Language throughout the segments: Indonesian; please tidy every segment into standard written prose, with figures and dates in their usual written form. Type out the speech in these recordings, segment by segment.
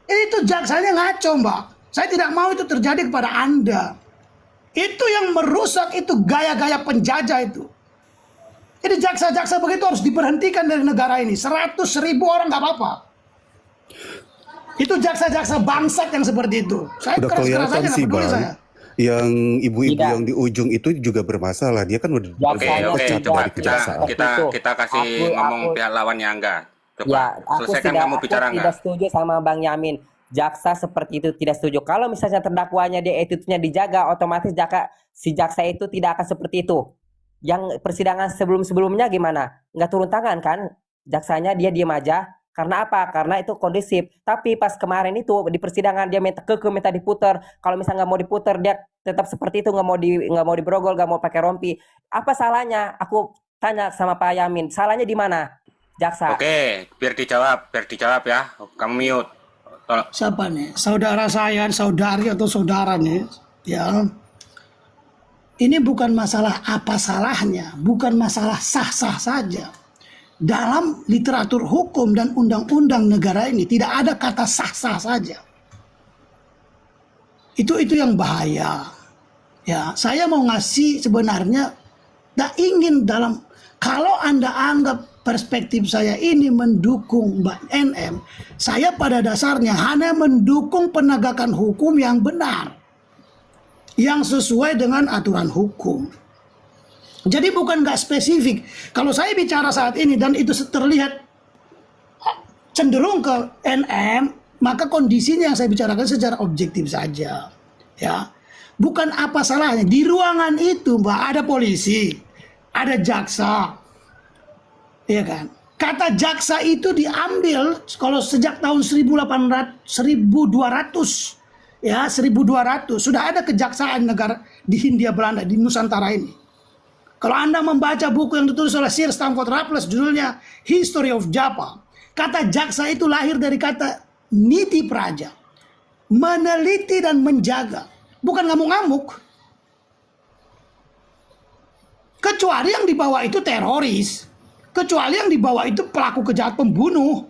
Itu jaksanya ngaco, Mbak. Saya tidak mau itu terjadi kepada Anda. Itu yang merusak, itu gaya-gaya penjajah itu. Jadi jaksa-jaksa begitu harus diberhentikan dari negara ini. 100.000 orang nggak apa-apa. Itu jaksa-jaksa bangsat yang seperti itu. Saya Udah keras-keras kelihatan aja nggak sih peduli Bang, saya. yang ibu-ibu Tidak. yang di ujung itu juga bermasalah. Dia kan udah Oke, pecat coba dari kejaksaan. kita kasih ngomong pihak lawannya Angga. Coba Ya, selesaikan kamu bicara tidak enggak? setuju sama Bang Yamin. Jaksa seperti itu tidak setuju. Kalau misalnya terdakwanya dia attitude-nya dijaga, otomatis si jaksa itu tidak akan seperti itu. Yang persidangan sebelum-sebelumnya gimana? Nggak turun tangan kan? Jaksanya dia diam aja. Karena apa? Karena itu kondusif. Tapi pas kemarin itu di persidangan dia minta diputar. Kalau misalnya nggak mau diputar, dia tetap seperti itu, nggak mau diberogol, nggak mau pakai rompi. Apa salahnya? Aku tanya sama Pak Yamin, salahnya di mana? Jaksa. Oke, biar dijawab ya. Kamu mute. Tolong. Siapa nih? Saudara saya, saudari atau saudara nih? Ya. Ini bukan masalah apa salahnya, bukan masalah sah-sah saja. Dalam literatur hukum dan undang-undang negara ini tidak ada kata sah-sah saja. Itu yang bahaya. Ya, saya mau ngasih sebenarnya tak ingin kalau Anda anggap perspektif saya ini mendukung Mbak NM, saya pada dasarnya hanya mendukung penegakan hukum yang benar, yang sesuai dengan aturan hukum. Jadi bukan nggak spesifik. Kalau saya bicara saat ini dan itu terlihat cenderung ke NM, maka kondisinya yang saya bicarakan secara objektif saja. Ya, bukan apa salahnya. Di ruangan itu, Mbak, ada polisi, ada jaksa, ya kan? Kata jaksa itu diambil kalau sejak tahun 1200, ya 1200 sudah ada kejaksaan negara di Hindia Belanda, di Nusantara ini. Kalau Anda membaca buku yang ditulis oleh Sir Stamford Raffles judulnya History of Java, kata jaksa itu lahir dari kata niti praja, meneliti dan menjaga, bukan ngamuk-ngamuk. Kecuali yang dibawa itu teroris, kecuali yang dibawa itu pelaku kejahatan pembunuh.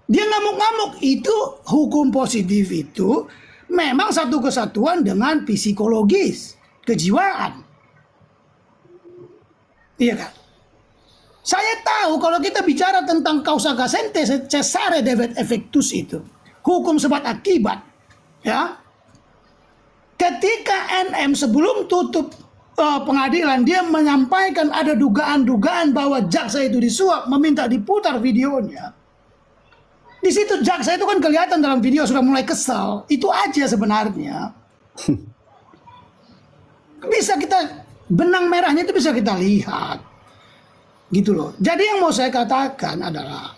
Dia ngamuk-ngamuk, itu hukum positif itu memang satu kesatuan dengan psikologis, kejiwaan. Iya kan? Saya tahu kalau kita bicara tentang causa cessante cessare devet effectus itu, hukum sebab akibat, ya. Ketika NM sebelum tutup pengadilan dia menyampaikan ada dugaan-dugaan bahwa jaksa itu disuap, meminta diputar videonya. Di situ jaksa itu kan kelihatan dalam video sudah mulai kesal. Itu aja sebenarnya. Bisa kita benang merahnya itu bisa kita lihat. Gitu loh. Jadi yang mau saya katakan adalah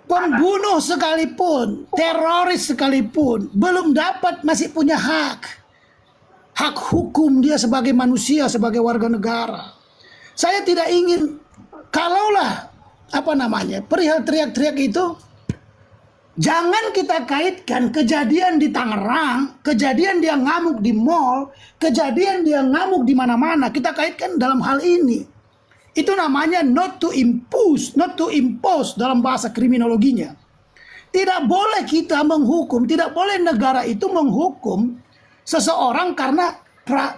pembunuh sekalipun, teroris sekalipun belum dapat, masih punya hak hukum dia sebagai manusia, sebagai warga negara. Saya tidak ingin kalaulah perihal teriak-teriak itu, jangan kita kaitkan kejadian di Tangerang, kejadian dia ngamuk di mall, kejadian dia ngamuk di mana-mana, kita kaitkan dalam hal ini. Itu namanya not to impose dalam bahasa kriminologinya. Tidak boleh kita menghukum, tidak boleh negara itu menghukum seseorang karena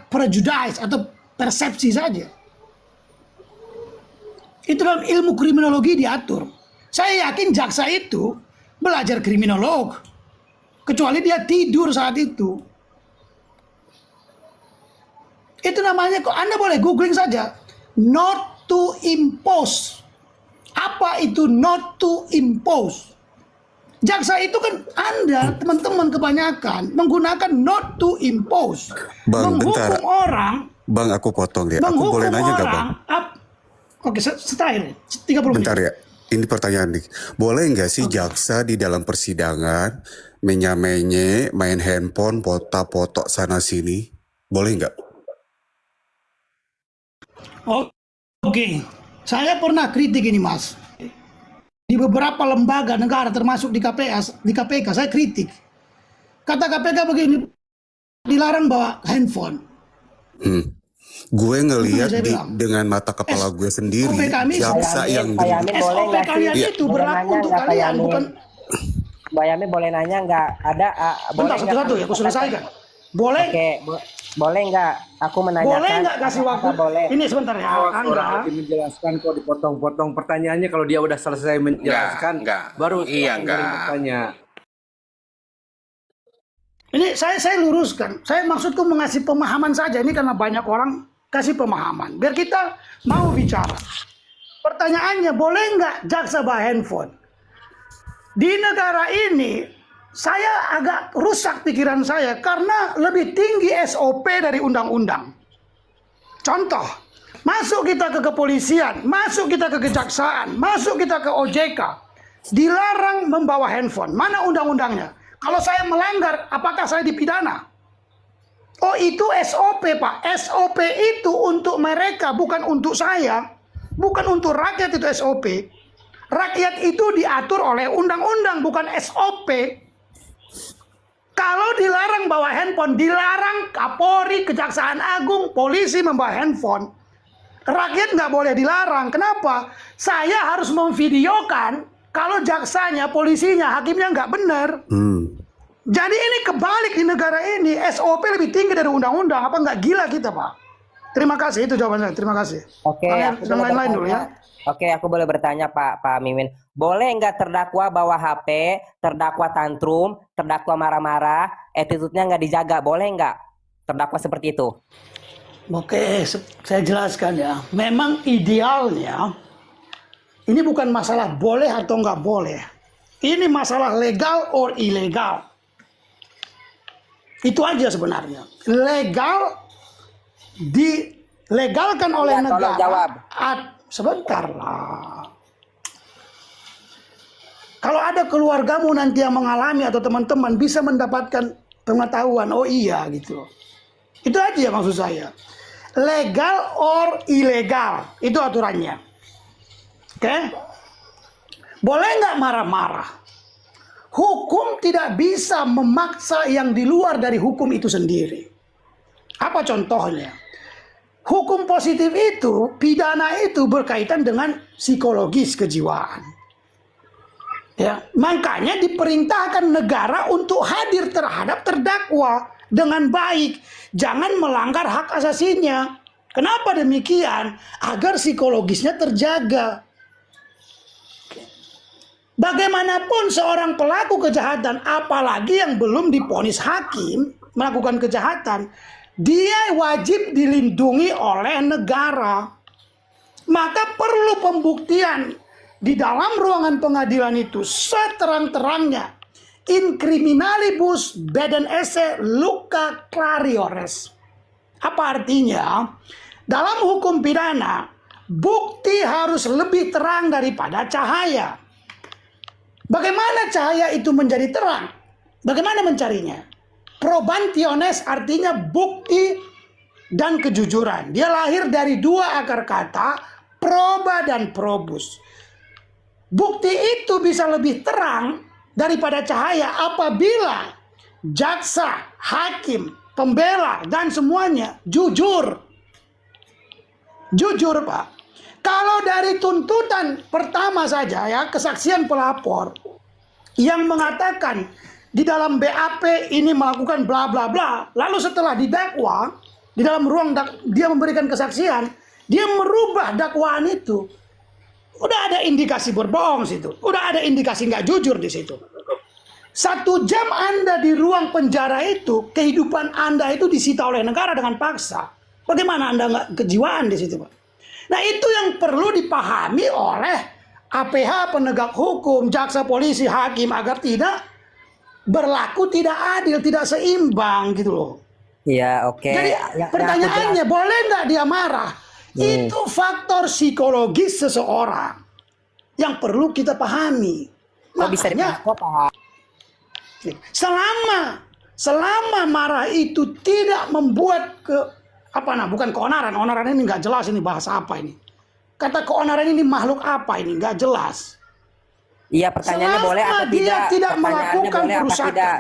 prejudice atau persepsi saja. Itu dalam ilmu kriminologi diatur. Saya yakin jaksa itu belajar kriminolog, kecuali dia tidur saat itu. Itu namanya, kok Anda boleh googling saja, not to impose. Apa itu not to impose? Jaksa itu kan Anda, teman-teman kebanyakan menggunakan not to impose. Bang, menghukum bentar. orang. Bang, aku potong ya. Aku boleh nanya nggak, Bang? Oke, setahun 30 menit. Bentar ya. Ini pertanyaan nih. Boleh nggak sih jaksa di dalam persidangan menye-menye, main handphone, foto-foto sana sini? Boleh nggak? Oke. Saya pernah kritik ini, Mas. Di beberapa lembaga negara termasuk di KPK saya kritik. Kata KPK begini, dilarang bawa handphone. Gue ngelihat Saya bilang. dengan mata kepala gue sendiri, SOP kami jaksa yang Pak Yamin boleh SOP nggak sih? kalian Iya. itu Boleh berlaku nanya untuk nggak, Pak kalian, Yamin? bukan. Mbak Yami boleh nanya nggak? Ada boleh Bentar, nggak satu-satu kamu ya, aku selesaikan. Boleh, Oke, boleh nggak aku menanyakan? boleh nggak kasih waktu? Apa boleh? Ini sebentar ya, Orang Angga. lagi menjelaskan kok dipotong-potong pertanyaannya, kalau dia udah selesai menjelaskan enggak. baru Iya, silakan enggak. boleh bertanya. Ini saya luruskan. Saya maksudku mengasih pemahaman saja. Ini karena banyak orang kasih pemahaman. Biar kita mau bicara. Pertanyaannya, boleh nggak jaksa bawa handphone? Di negara ini, saya agak rusak pikiran saya karena lebih tinggi SOP dari undang-undang. Contoh, masuk kita ke kepolisian, masuk kita ke kejaksaan, masuk kita ke OJK, dilarang membawa handphone. Mana undang-undangnya? Kalau saya melanggar, apakah saya dipidana? Oh, itu SOP, Pak. SOP itu untuk mereka, bukan untuk saya. Bukan untuk rakyat itu SOP. Rakyat itu diatur oleh undang-undang, bukan SOP. Kalau dilarang bawa handphone, dilarang Kapolri, Kejaksaan Agung, polisi membawa handphone. Rakyat nggak boleh dilarang. Kenapa? Saya harus memvideokan kalau jaksanya, polisinya, hakimnya nggak benar. Jadi ini kebalik di negara ini. SOP lebih tinggi dari undang-undang. Apa nggak gila kita, Pak? Terima kasih, itu jawaban saya. Terima kasih. Oke, Kalian aku yang boleh lain-lain dulu ya. bertanya. Oke, aku boleh bertanya Pak Mimin. Boleh nggak terdakwa bawa HP, terdakwa tantrum, terdakwa marah-marah, attitude-nya nggak dijaga? Boleh nggak terdakwa seperti itu? Oke, saya jelaskan ya. Memang idealnya, ini bukan masalah boleh atau nggak boleh. Ini masalah legal or ilegal. Itu aja sebenarnya. Legal dilegalkan oleh Ya, tolong negara. jawab. Sebentar lah. Kalau ada keluargamu nanti yang mengalami atau teman-teman bisa mendapatkan pengetahuan, oh iya gitu. Itu aja maksud saya. Legal or ilegal, itu aturannya. Oke? Boleh nggak marah-marah? Hukum tidak bisa memaksa yang di luar dari hukum itu sendiri. Apa contohnya? Hukum positif itu, pidana itu berkaitan dengan psikologis kejiwaan. Ya, makanya diperintahkan negara untuk hadir terhadap terdakwa dengan baik, jangan melanggar hak asasinya. Kenapa demikian? Agar psikologisnya terjaga. Bagaimanapun seorang pelaku kejahatan, apalagi yang belum divonis hakim melakukan kejahatan, dia wajib dilindungi oleh negara. Maka perlu pembuktian di dalam ruangan pengadilan itu seterang-terangnya. In criminalibus beden esse lucca clariores. Apa artinya? Dalam hukum pidana, bukti harus lebih terang daripada cahaya. Bagaimana cahaya itu menjadi terang? Bagaimana mencarinya? Probantiones artinya bukti dan kejujuran. Dia lahir dari dua akar kata, proba dan probus. Bukti itu bisa lebih terang daripada cahaya apabila jaksa, hakim, pembela, dan semuanya jujur. Jujur, Pak. Kalau dari tuntutan pertama saja ya, kesaksian pelapor yang mengatakan di dalam BAP ini melakukan bla bla bla, lalu setelah didakwa di dalam ruang dia memberikan kesaksian, dia merubah dakwaan itu. Udah ada indikasi berbohong situ, udah ada indikasi nggak jujur di situ. 1 jam Anda di ruang penjara itu, kehidupan Anda itu disita oleh negara dengan paksa. Bagaimana Anda nggak kejiwaan di situ, Pak? Nah, itu yang perlu dipahami oleh APH, penegak hukum, jaksa, polisi, hakim agar tidak berlaku tidak adil, tidak seimbang gitu loh. Iya, oke. Jadi pertanyaannya, boleh nggak dia marah? Itu faktor psikologis seseorang yang perlu kita pahami. Kok bisa Makanya dipahami, Pak? selama marah itu tidak membuat bukan keonaran. Onaran ini nggak jelas, ini bahasa apa ini? Kata keonaran ini makhluk apa ini? Nggak jelas. Iya, pertanyaannya Selama boleh atau dia tidak? tidak Pertanyaannya melakukan boleh apa perusakan. tidak?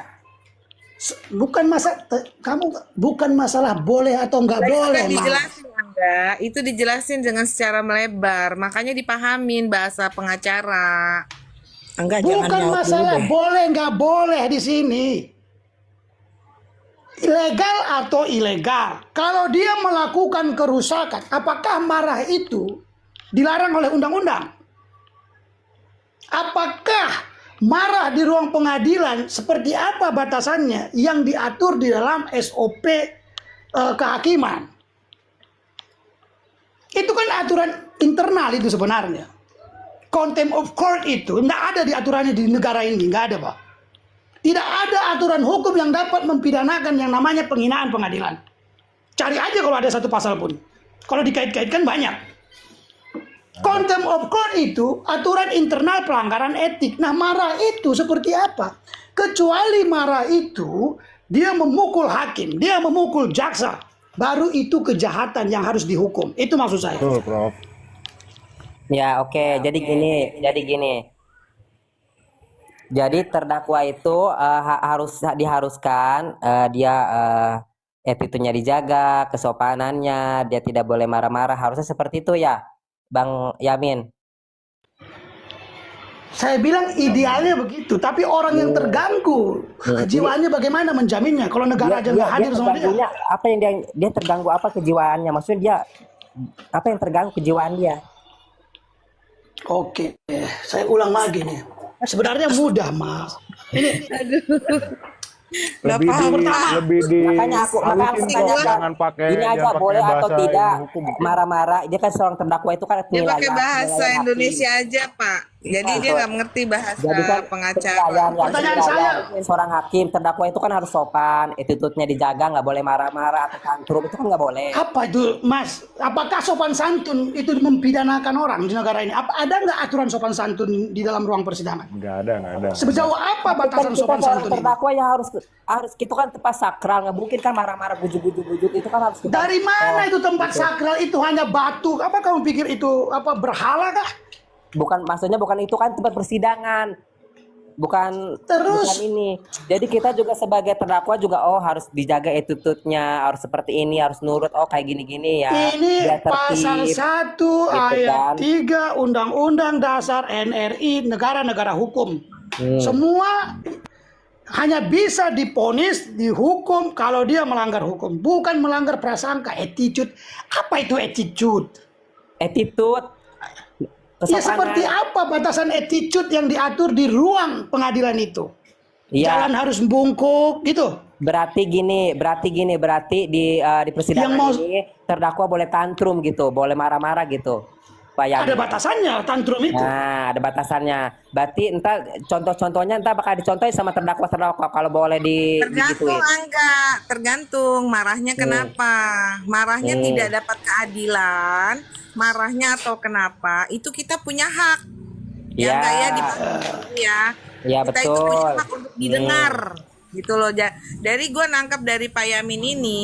Bukan bukan masalah boleh atau nggak boleh, Sudah Mas. dijelasin Angga, itu dijelasin dengan secara melebar, makanya dipahamin bahasa pengacara. Enggak, jangan Bukan nyaut dulu masalah deh. boleh nggak boleh di sini. Ilegal atau ilegal. Kalau dia melakukan kerusakan, apakah marah itu dilarang oleh undang-undang? Apakah marah di ruang pengadilan seperti apa batasannya yang diatur di dalam SOP kehakiman? Itu kan aturan internal itu sebenarnya. Contempt of court itu tidak ada di aturannya di negara ini, nggak ada, Pak. Tidak ada aturan hukum yang dapat mempidanakan yang namanya penghinaan pengadilan. Cari aja kalau ada satu pasal pun. Kalau dikait-kaitkan banyak. Contempt of court itu aturan internal pelanggaran etik. Nah, marah itu seperti apa? Kecuali marah itu dia memukul hakim, dia memukul jaksa, baru itu kejahatan yang harus dihukum. Itu maksud saya. Betul, Prof. Ya, oke. Jadi gini. Jadi terdakwa itu harus diharuskan dia attitude-nya dijaga, kesopanannya, dia tidak boleh marah-marah. Harusnya seperti itu ya, Bang Yamin. Saya bilang idealnya begitu, tapi orang yang terganggu kejiwaannya bagaimana menjaminnya? Kalau negara aja nggak hadir sama dia. terganggunya apa yang dia terganggu apa kejiwaannya? Maksudnya dia apa yang terganggu kejiwaan dia? Oke, saya ulang lagi nih. Sebenarnya mudah, Mas. Ini Lebih paham, di, Pak. lebih di Makanya aku halusin kok, pertanyakan jangan pakai ini aja jangan pakai boleh atau bahasa tidak ini hukum. marah-marah. Dia kan seorang terdakwa itu kan Dia pakai penilaian bahasa hakim. Indonesia aja, Pak. Jadi dia nggak mengerti bahasa Jadi kan pengacara. Pertanyaan saya. seorang hakim terdakwa itu kan harus sopan, attitude-nya dijaga, nggak boleh marah-marah atau tantrum, itu kan nggak boleh. apa itu, Mas? Apakah sopan santun itu mempidanakan orang di negara ini? Ada nggak aturan sopan santun di dalam ruang persidangan? Nggak ada. Sejauh apa batasan Kita sopan seorang santun ini? terdakwa ya harus itu kan tempat sakral, nggak mungkin kan marah-marah bujuk-bujuk itu kan harus kita. Dari mana itu tempat sakral itu hanya batu? Apa kamu pikir itu berhala kah? Maksudnya bukan itu kan tempat persidangan. Bukan ini. Jadi kita juga sebagai terdakwa juga harus dijaga attitude-nya, harus seperti ini, harus nurut, kayak gini-gini ya. Ini biar pasal tertib. 1 ayat kan. 3 Undang-Undang Dasar NRI negara-negara hukum. Semua hanya bisa diponis, dihukum kalau dia melanggar hukum, bukan melanggar prasangka, attitude. Apa itu attitude? Attitude. Ya Kesopanan. seperti apa batasan attitude yang diatur di ruang pengadilan itu? Iya. Jalan harus bungkuk gitu. Berarti di persidangan Yang mau- ini terdakwa boleh tantrum gitu, boleh marah-marah gitu. Pak Yamin. Ada batasannya tantrum itu. Nah, ada batasannya. Berarti entar contoh-contohnya bakal dicontohin sama terdakwa kalau boleh Tergantung digituin. Angga, tergantung marahnya kenapa. Marahnya tidak dapat keadilan, marahnya atau kenapa, itu kita punya hak. Ya. Yang kayak di ya. Ya, Kita itu punya betul. hak untuk didengar. Gitu loh. Dari gue nangkap dari Pak Yamin ini,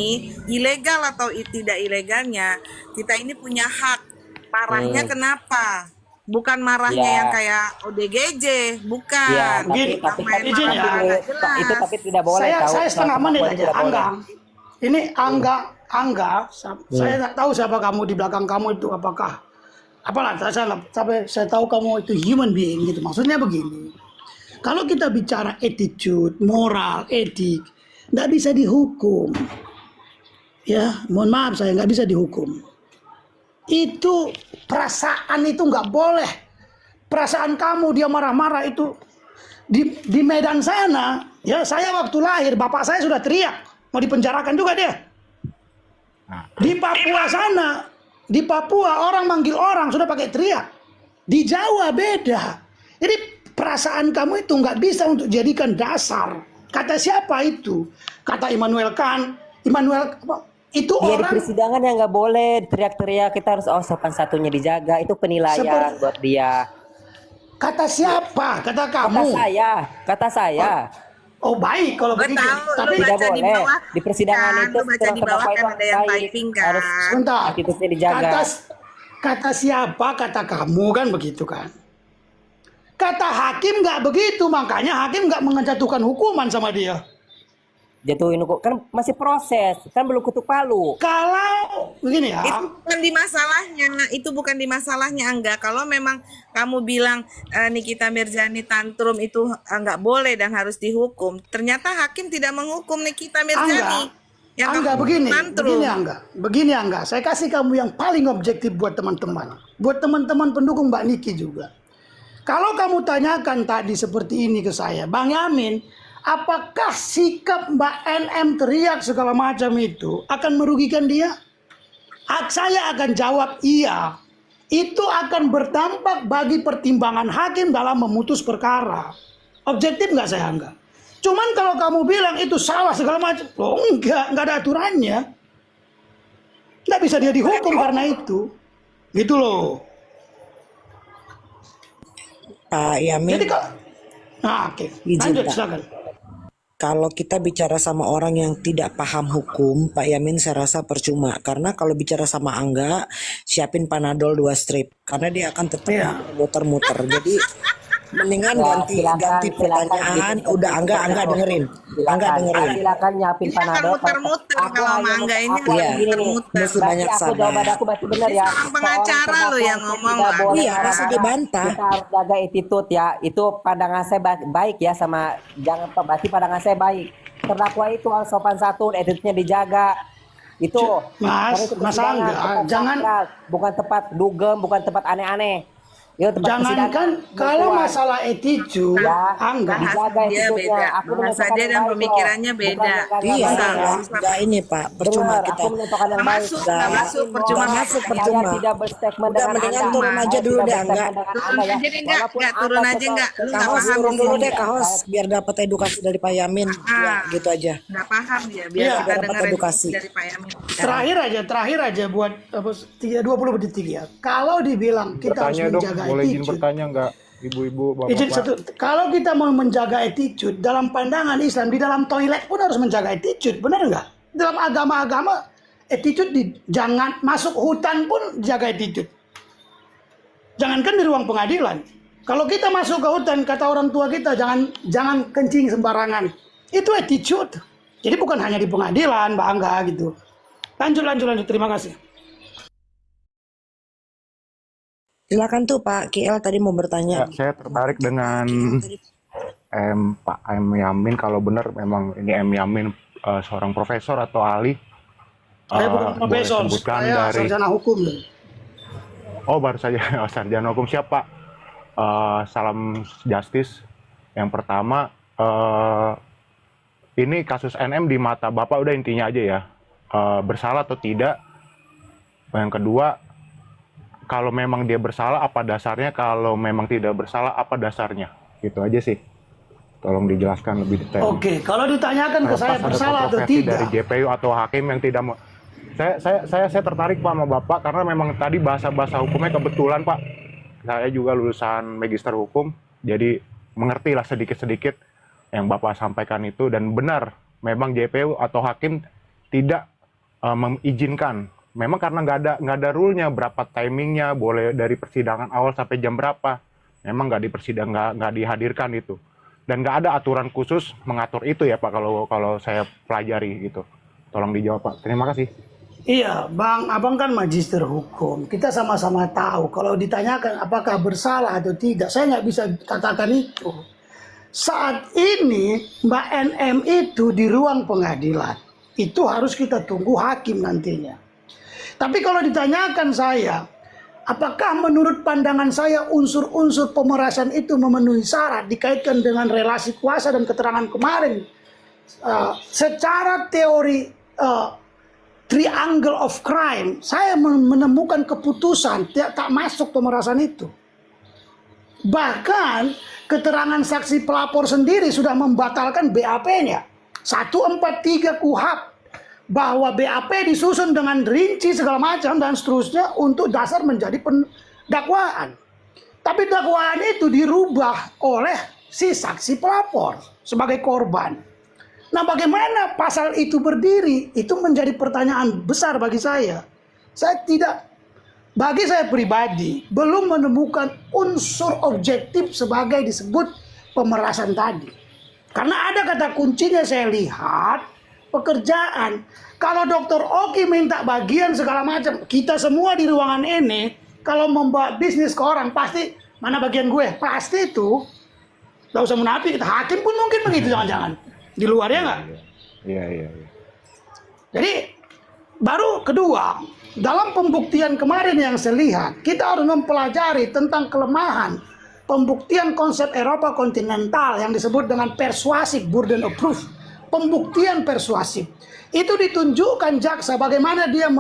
ilegal atau tidak ilegalnya, kita ini punya hak. Marahnya kenapa? Bukan marahnya Ya. yang kayak ODGJ, bukan. Ya, Begini, tapi Main izin marah ya. nggak itu jelas. tapi tidak boleh tahu. Saya setengah Terdakwa menit itu aja, tidak boleh. Angga. Ini Angga, saya tak tahu siapa kamu di belakang kamu itu, apakah apalah saya tahu kamu itu human being gitu. Maksudnya begini. Kalau kita bicara attitude, moral, etik, nggak bisa dihukum. Ya, mohon maaf saya nggak bisa dihukum. Itu perasaan itu nggak boleh. Perasaan kamu dia marah-marah itu di Medan sana, ya saya waktu lahir bapak saya sudah teriak mau dipenjarakan juga dia. Di Papua sana, di Papua orang manggil orang sudah pakai teriak. Di Jawa beda. Jadi perasaan kamu itu nggak bisa untuk jadikan dasar. Kata siapa itu? Kata Immanuel Kant. Itu Dia di orang persidangan yang nggak boleh teriak-teriak, kita harus sopan satunya dijaga, itu penilaian Seperti- buat dia. kata siapa? Kata kamu. Kata saya. Oh baik kalau Gue begitu. tahu, Tapi lu baca tidak di boleh. bawah Di persidangan kan, itu lu baca di bawah terdakwa kan itu ada yang baik, typing kan. harus sebentar. attitude-nya dijaga. Kata siapa? Kata kamu kan begitu kan. Kata hakim nggak begitu, makanya hakim nggak menjatuhkan hukuman sama dia. jatuhin hukum kan masih proses, kan belum ketuk palu. Kalau begini ya, Itu bukan di masalahnya Angga. Kalau memang kamu bilang Nikita Mirzani tantrum itu nggak boleh dan harus dihukum, ternyata hakim tidak menghukum Nikita Mirzani. Yang Angga kamu begini, tantrum. begini Angga. Saya kasih kamu yang paling objektif buat teman-teman, buat teman-teman pendukung Mbak Niki juga. Kalau kamu tanyakan tadi seperti ini ke saya, Bang Yamin, apakah sikap Mbak NM teriak segala macam itu akan merugikan dia? Saya akan jawab iya. Itu akan berdampak bagi pertimbangan hakim dalam memutus perkara. Objektif nggak saya Angga? Cuman kalau kamu bilang itu salah segala macam, oh enggak ada aturannya. Nggak bisa dia dihukum karena itu. Gitu loh. Pak Yamin, Jadi kok, nah oke, Izin, lanjut Pak. silakan. kalau kita bicara sama orang yang tidak paham hukum, Pak Yamin saya rasa percuma. Karena kalau bicara sama Angga, siapin Panadol 2 strip. Karena dia akan tetap Iya. muter-muter. Jadi mendingan Ya, ganti pertanyaan. Udah Angga dengerin. Angga dengerin. Silakan nyiapin Ini akan Panadol. muter-muter Aku kalau hanya Mangga ini aku Iya. gini nih, muter-muter. Mesti banyak aku sabar. jawaban aku berarti benar ya. Seorang pengacara Seorang loh yang terdakwa ngomong tidak lah. boleh Iya, masa marah-marah. dibantah. Kita harus jaga attitude ya. Itu pandangan saya baik ya sama jangan berarti pandangan saya baik. Terdakwa itu harus sopan santun, attitude-nya dijaga. Itu Mas, karena itu Mas persidangan, Angga, tempat jangan- sakral, bukan tempat dugem, bukan tempat aneh-aneh. Itu tempat Jangankan persidangan, kalau perempuan. masalah attitude, Ya, Angga, dijaga Bahasa dia attitude-nya. beda. Aku Bahasa menentukan dia yang dan baik, pemikirannya loh. beda. Bukan yang Iya, kagak baik. enggak ini Pak, percuma Benar, kita. aku menentukan yang baik. Nggak masuk, percuma Nggak masuk, percuma. Saya tidak berstatement Udah, dengan mendingan Anda. turun aja Saya dulu tidak deh, berstatement Angga. dengan Turun Anda ya. aja deh, enggak? Walaupun Enggak, turun Anda aja, tetap- enggak? Lu tetap nggak Kahos paham turun di dulu sini. deh Kahos, biar dapat edukasi dari Pak Yamin. Ya, gitu aja. Nggak paham dia, biar Iya, kita dapat dengar edukasi. dari Pak Yamin. terakhir aja buat 20 menit ya. Kalau dibilang kita harus Bertanya dong, menjaga boleh izin attitude, bertanya nggak? Ibu-ibu, izin bapak-bapak. kalau kita mau menjaga attitude dalam pandangan Islam, di dalam toilet pun harus menjaga attitude, benar nggak? Dalam agama-agama attitude jangan masuk hutan pun jaga attitude. Jangankan di ruang pengadilan. Kalau kita masuk ke hutan, kata orang tua kita jangan kencing sembarangan. Itu attitude. Jadi bukan hanya di pengadilan, Mbak Angga gitu. Lanjut. Terima kasih. Silakan tuh Pak KL tadi mau bertanya. Ya, saya tertarik dengan Pak M. Yamin. Kalau benar memang ini M. Yamin seorang profesor atau ahli. Saya bukan boleh profesor, sebutkan saya dari. sarjana hukum. Oh, baru saja sarjana hukum. Siap Pak. Salam justice. Yang pertama, ini kasus NM di mata Bapak udah intinya aja ya. Bersalah atau tidak. Yang kedua, kalau memang dia bersalah apa dasarnya, kalau memang tidak bersalah apa dasarnya. Gitu aja sih. Tolong dijelaskan lebih detail. Oke, kalau ditanyakan ke saya Pas ada bersalah atau kontroversi tidak, dari JPU atau hakim yang tidak mau. Saya tertarik Pak sama Bapak karena memang tadi bahasa-bahasa hukumnya kebetulan Pak. Saya juga lulusan magister hukum, jadi mengerti lah sedikit-sedikit yang Bapak sampaikan itu, dan benar memang JPU atau hakim tidak mengizinkan. Memang karena nggak ada rule-nya berapa timingnya, boleh dari persidangan awal sampai jam berapa. Memang nggak di persidangan, nggak dihadirkan itu. Dan nggak ada aturan khusus mengatur itu ya Pak, kalau saya pelajari gitu. Tolong dijawab Pak. Terima kasih. iya, Bang, Abang kan magister hukum. Kita sama-sama tahu kalau ditanyakan apakah bersalah atau tidak, saya nggak bisa katakan itu. Saat ini Mbak NM itu di ruang pengadilan. Itu harus kita tunggu hakim nantinya. Tapi kalau ditanyakan saya, apakah menurut pandangan saya unsur-unsur pemerasan itu memenuhi syarat dikaitkan dengan relasi kuasa dan keterangan kemarin? Secara teori triangle of crime, saya menemukan keputusan tak masuk pemerasan itu. Bahkan keterangan saksi pelapor sendiri sudah membatalkan BAP-nya. 143 KUHP bahwa BAP disusun dengan rinci segala macam dan seterusnya untuk dasar menjadi dakwaan. Tapi dakwaan itu dirubah oleh si saksi pelapor sebagai korban. Nah, bagaimana pasal itu berdiri? Itu menjadi pertanyaan besar bagi saya. Bagi saya pribadi, belum menemukan unsur objektif sebagai disebut pemerasan tadi. Karena ada kata kuncinya saya lihat, pekerjaan. Kalau Dr. Oki minta bagian segala macam, kita semua di ruangan ini, kalau membawa bisnis ke orang, pasti, mana bagian gue? Pasti itu, gak usah munafik, hakim pun mungkin begitu jangan-jangan. Di luarnya nggak? Iya. Jadi, baru kedua, dalam pembuktian kemarin yang saya lihat, kita harus mempelajari tentang kelemahan pembuktian konsep Eropa kontinental yang disebut dengan persuasif burden of proof. Pembuktian persuasif. Itu ditunjukkan jaksa bagaimana dia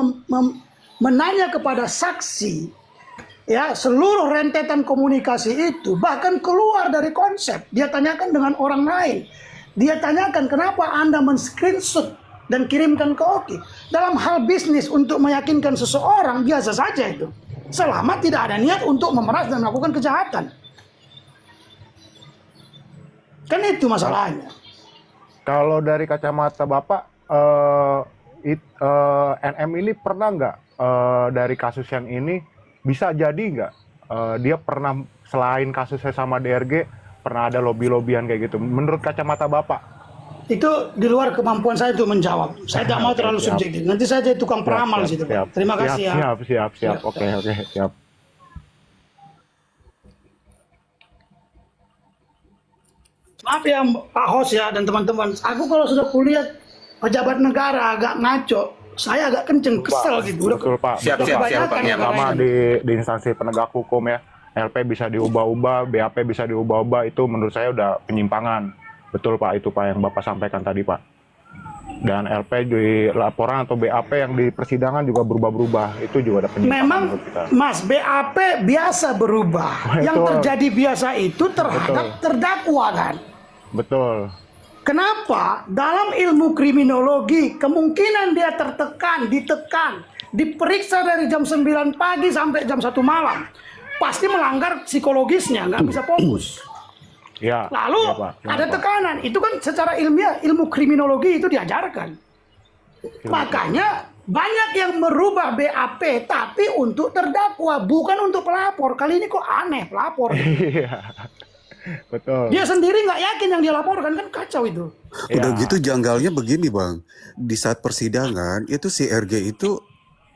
menanya kepada saksi, ya, seluruh rentetan komunikasi itu, bahkan keluar dari konsep. Dia tanyakan dengan orang lain. Dia tanyakan kenapa Anda men-screenshot dan kirimkan ke Oki. Dalam hal bisnis untuk meyakinkan seseorang biasa saja itu. Selama tidak ada niat untuk memeras dan melakukan kejahatan. Kan itu masalahnya. Kalau dari kacamata Bapak, NM ini pernah nggak dari kasus yang ini bisa jadi nggak dia pernah selain kasusnya sama DRG pernah ada lobby-lobbyan kayak gitu? Menurut kacamata Bapak? Itu di luar kemampuan saya untuk menjawab. Saya tidak mau terlalu subjektif. Nanti saya jadi tukang peramal situ. Pak. Terima kasih ya. Siap. Oke, siap. Maaf ya Pak Hos ya dan teman-teman. Aku kalau sudah kuliah pejabat negara agak ngaco, saya agak kenceng, kesel gitu. Betul Pak. Siap, Betul, Pak. Pak. Sama di instansi penegak hukum ya. LP bisa diubah-ubah, BAP bisa diubah-ubah, itu menurut saya udah penyimpangan. Betul Pak, itu Pak yang Bapak sampaikan tadi Pak. Dan LP di laporan atau BAP yang di persidangan juga berubah-berubah, itu juga ada penyimpangan. Memang menurut kita. Mas, BAP biasa berubah. Yang terjadi biasa itu terhadap terdakwa kan. Betul. Kenapa? Dalam ilmu kriminologi kemungkinan dia tertekan, ditekan, diperiksa dari jam 9 pagi sampai jam 1 malam. Pasti melanggar psikologisnya, nggak bisa fokus. Ya. Lalu ya, Pak. ada tekanan, itu kan secara ilmiah, ilmu kriminologi itu diajarkan. Makanya banyak yang merubah BAP tapi untuk terdakwa, bukan untuk pelapor. Kali ini kok aneh pelapor. Iya. Betul. Dia sendiri nggak yakin yang dia laporkan, kan kacau itu. Udah gitu janggalnya begini Bang, di saat persidangan itu si RG itu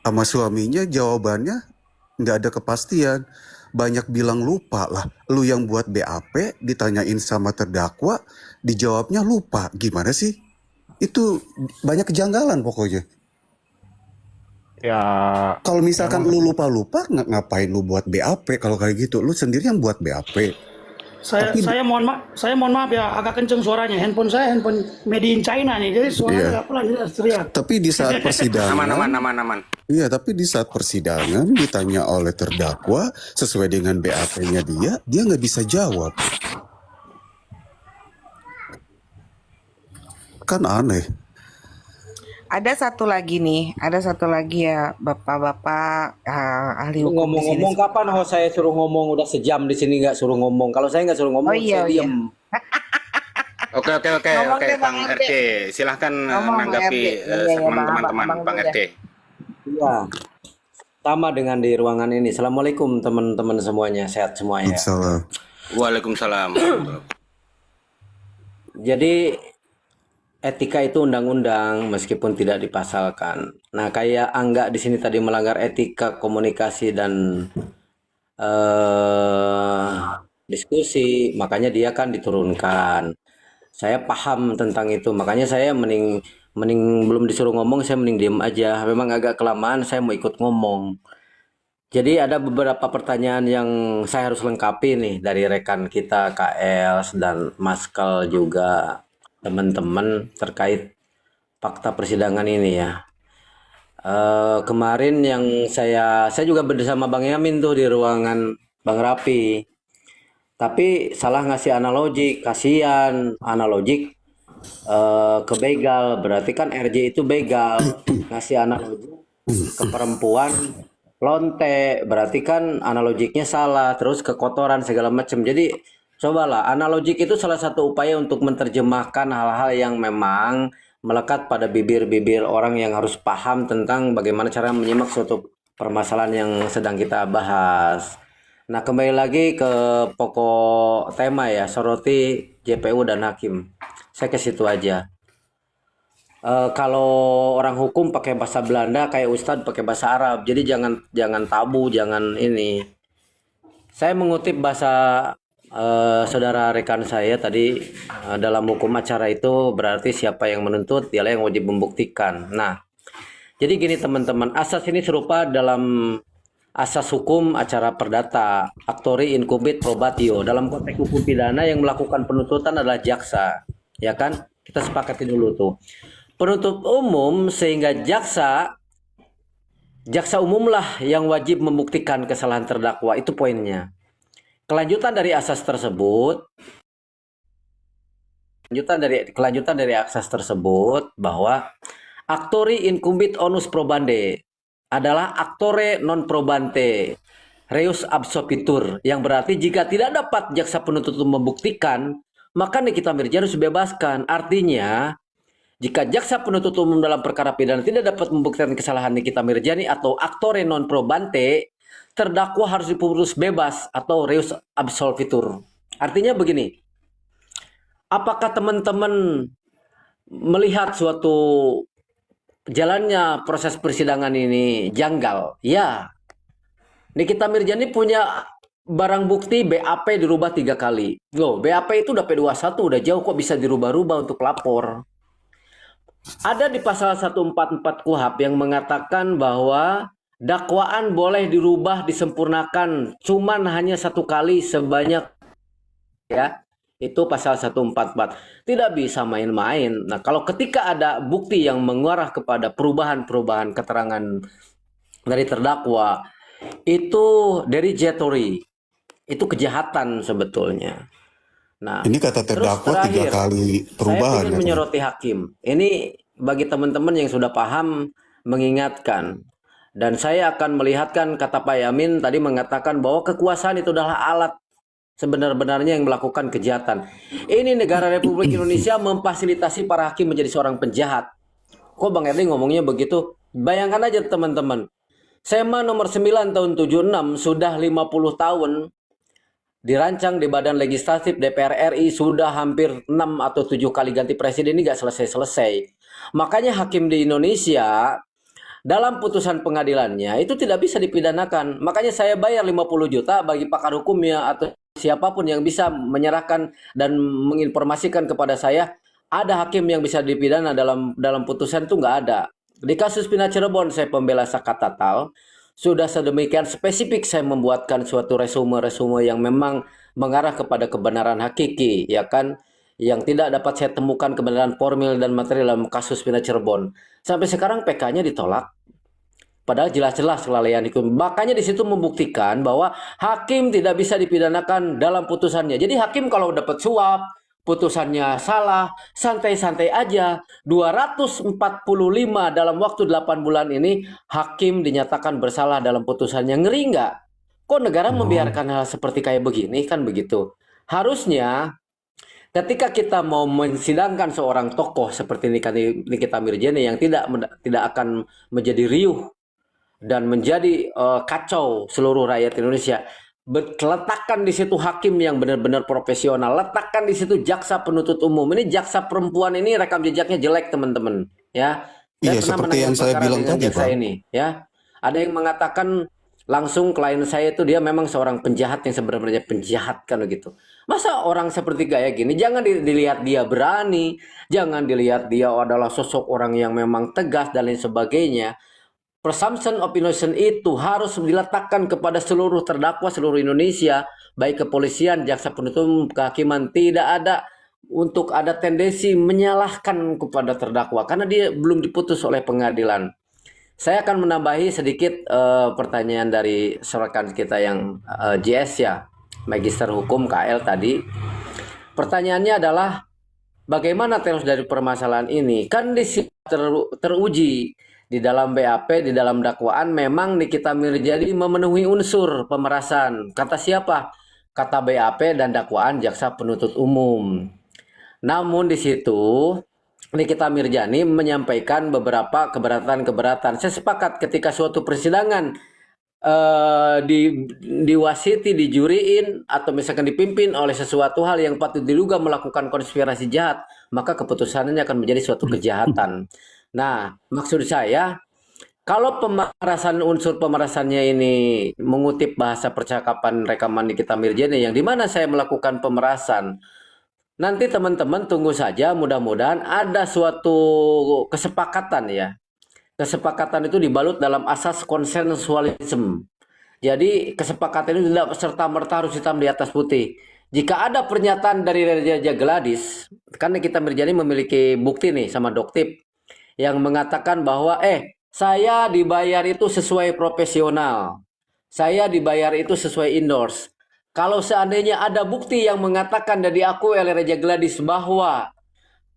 sama suaminya jawabannya nggak ada kepastian. Banyak bilang lupa lah. Lu yang buat BAP ditanyain sama terdakwa, dijawabnya lupa. Gimana sih? Itu banyak kejanggalan pokoknya. Ya. Kalau misalkan lu lupa-lupa, ngapain lu buat BAP? Kalau kayak gitu, lu sendiri yang buat BAP. Saya mohon maaf ya, agak kenceng suaranya. Handphone saya handphone made in China nih, jadi suaranya agak pelan, jadi harus teriak. Tapi di saat persidangan, Aman. iya, tapi di saat persidangan ditanya oleh terdakwa sesuai dengan BAP-nya dia nggak bisa jawab. Kan aneh. Ada satu lagi ya bapak-bapak ahli hukum di sini. Ngomong-ngomong kapan saya suruh ngomong udah sejam di sini nggak suruh ngomong. Kalau saya nggak suruh ngomong, saya diem. Oke, Ngomong deh, Bang Bang RT. Silahkan Ngomong, Bang menanggapi RT. Iya, segmen Bang, teman-teman Bang Bang dulu RT. Iya. Sama dengan di ruangan ini. Assalamualaikum teman-teman semuanya, sehat semuanya. Salah. Waalaikumsalam. Jadi etika itu undang-undang meskipun tidak dipasalkan. Nah, kayak Angga di sini tadi melanggar etika komunikasi dan diskusi, makanya dia kan diturunkan. Saya paham tentang itu, makanya saya mending belum disuruh ngomong, saya mending diem aja. Memang agak kelamaan, saya mau ikut ngomong. Jadi ada beberapa pertanyaan yang saya harus lengkapi nih dari rekan kita KL dan Maskel juga. Teman-teman terkait fakta persidangan ini ya. Kemarin yang saya juga bersama Bang Yamin tuh di ruangan Bang Rapi. Tapi salah ngasih analogi, kasihan analogik ke begal. Berarti kan RJ itu begal. Ngasih analogi ke perempuan lonte, berarti kan analogiknya salah. Terus ke kotoran segala macam. Jadi cobalah, analogik itu salah satu upaya untuk menerjemahkan hal-hal yang memang melekat pada bibir-bibir orang yang harus paham tentang bagaimana cara menyimak suatu permasalahan yang sedang kita bahas. Nah, kembali lagi ke pokok tema ya, soroti JPU dan Hakim. Saya ke situ aja. Kalau orang hukum pakai bahasa Belanda, kayak Ustadz pakai bahasa Arab. Jadi jangan tabu, jangan ini. Saya mengutip bahasa saudara rekan saya tadi, dalam hukum acara itu berarti siapa yang menuntut dialah yang wajib membuktikan. Nah, jadi gini teman-teman, asas ini serupa dalam asas hukum acara perdata, actori incumbit probatio. Dalam konteks hukum pidana yang melakukan penuntutan adalah jaksa, ya kan? Kita sepakati dulu tuh. Penuntut umum sehingga jaksa umumlah yang wajib membuktikan kesalahan terdakwa, itu poinnya. Kelanjutan dari asas tersebut bahwa actori incumbit onus probandi adalah actore non probante reus absolvitur, yang berarti jika tidak dapat jaksa penuntut umum membuktikan, maka Nikita Mirzani harus dibebaskan. Artinya, jika jaksa penuntut umum dalam perkara pidana tidak dapat membuktikan kesalahan Nikita Mirzani atau actore non probante, terdakwa harus diputus bebas atau reus absolvitur. Artinya begini, apakah teman-teman melihat suatu jalannya proses persidangan ini janggal? Ya, Nikita Mirzani punya barang bukti BAP dirubah 3 kali. Loh, BAP itu udah P21, udah jauh kok bisa dirubah-rubah untuk pelapor. Ada di pasal 144 KUHP yang mengatakan bahwa dakwaan boleh dirubah, disempurnakan cuman hanya 1 kali sebanyak, ya. Itu pasal 144. Tidak bisa main-main. Nah, kalau ketika ada bukti yang mengarah kepada perubahan-perubahan keterangan dari terdakwa, itu derogatory. Itu kejahatan sebetulnya. Nah, Ini kata terus terdakwa 3 terakhir, kali saya perubahan ingin katanya. menyoroti hakim. Ini bagi teman-teman yang sudah paham, mengingatkan. Dan saya akan melihatkan kata Pak Yamin tadi mengatakan bahwa kekuasaan itu adalah alat sebenar-benarnya yang melakukan kejahatan. Ini negara Republik Indonesia memfasilitasi para hakim menjadi seorang penjahat. Kok Bang Erdi ngomongnya begitu? Bayangkan aja teman-teman. SEMA nomor 9 tahun 76 sudah 50 tahun dirancang di Badan Legislatif DPR RI, sudah hampir 6 atau 7 kali ganti presiden, ini gak selesai-selesai. Makanya hakim di Indonesia dalam putusan pengadilannya itu tidak bisa dipidanakan. Makanya saya bayar 50 juta bagi pakar hukumnya atau siapapun yang bisa menyerahkan dan menginformasikan kepada saya ada hakim yang bisa dipidana dalam putusan, itu nggak ada. Di kasus Pina Cirebon saya pembela Sakatatal, sudah sedemikian spesifik saya membuatkan suatu resume-resume yang memang mengarah kepada kebenaran hakiki, ya kan, yang tidak dapat saya temukan kebenaran formil dan material dalam kasus Pina Cirebon. Sampai sekarang PK-nya ditolak. Padahal jelas-jelas kelalaian hukum. Makanya di situ membuktikan bahwa hakim tidak bisa dipidanakan dalam putusannya. Jadi hakim kalau dapat suap, putusannya salah, santai-santai aja. 245 dalam waktu 8 bulan ini hakim dinyatakan bersalah dalam putusannya. Ngeri nggak? Kok negara membiarkan hal seperti kayak begini? Kan begitu. Harusnya ketika kita mau mensidangkan seorang tokoh seperti Nikita Mirzani yang tidak akan menjadi riuh dan menjadi kacau seluruh rakyat Indonesia, letakkan di situ hakim yang benar-benar profesional, letakkan di situ jaksa penuntut umum. Ini jaksa perempuan ini rekam jejaknya jelek teman-teman, ya. Saya Iya, pernah seperti yang menangani saya perkara bilang dengan tadi, jaksa Bang. ini, ya. Ada yang mengatakan langsung klien saya itu dia memang seorang penjahat yang sebenarnya penjahat kan begitu. Masa orang seperti kayak gini jangan dilihat dia berani, jangan dilihat dia adalah sosok orang yang memang tegas dan lain sebagainya. Presumption of innocence itu harus diletakkan kepada seluruh terdakwa seluruh Indonesia, baik kepolisian, jaksa penuntut umum, kehakiman. Tidak ada untuk ada tendensi menyalahkan kepada terdakwa karena dia belum diputus oleh pengadilan. Saya akan menambahi sedikit pertanyaan dari rekan kita yang JS ya, Magister Hukum KL tadi. Pertanyaannya adalah bagaimana terus dari permasalahan ini? Kan teruji di dalam BAP, di dalam dakwaan memang Nikita Mirzani memenuhi unsur pemerasan. Kata siapa? Kata BAP dan dakwaan jaksa penuntut umum. Namun di situ Nikita Mirzani menyampaikan beberapa keberatan-keberatan. Saya sepakat ketika suatu persidangan diwasiti, dijuriin, atau misalkan dipimpin oleh sesuatu hal yang patut diduga melakukan konspirasi jahat, maka keputusannya akan menjadi suatu kejahatan. Nah, maksud saya, kalau unsur pemerasannya ini mengutip bahasa percakapan rekaman Nikita Mirjani yang dimana saya melakukan pemerasan, nanti teman-teman tunggu saja, mudah-mudahan ada suatu kesepakatan ya. Kesepakatan itu dibalut dalam asas konsensualisme. Jadi kesepakatan itu tidak serta-merta harus hitam di atas putih. Jika ada pernyataan dari Raja Gladys, kan Nikita Mirjani memiliki bukti nih sama Doktip yang mengatakan bahwa saya dibayar itu sesuai profesional. Saya dibayar itu sesuai endorse. Kalau seandainya ada bukti yang mengatakan dan diakui oleh Raja Gladys bahwa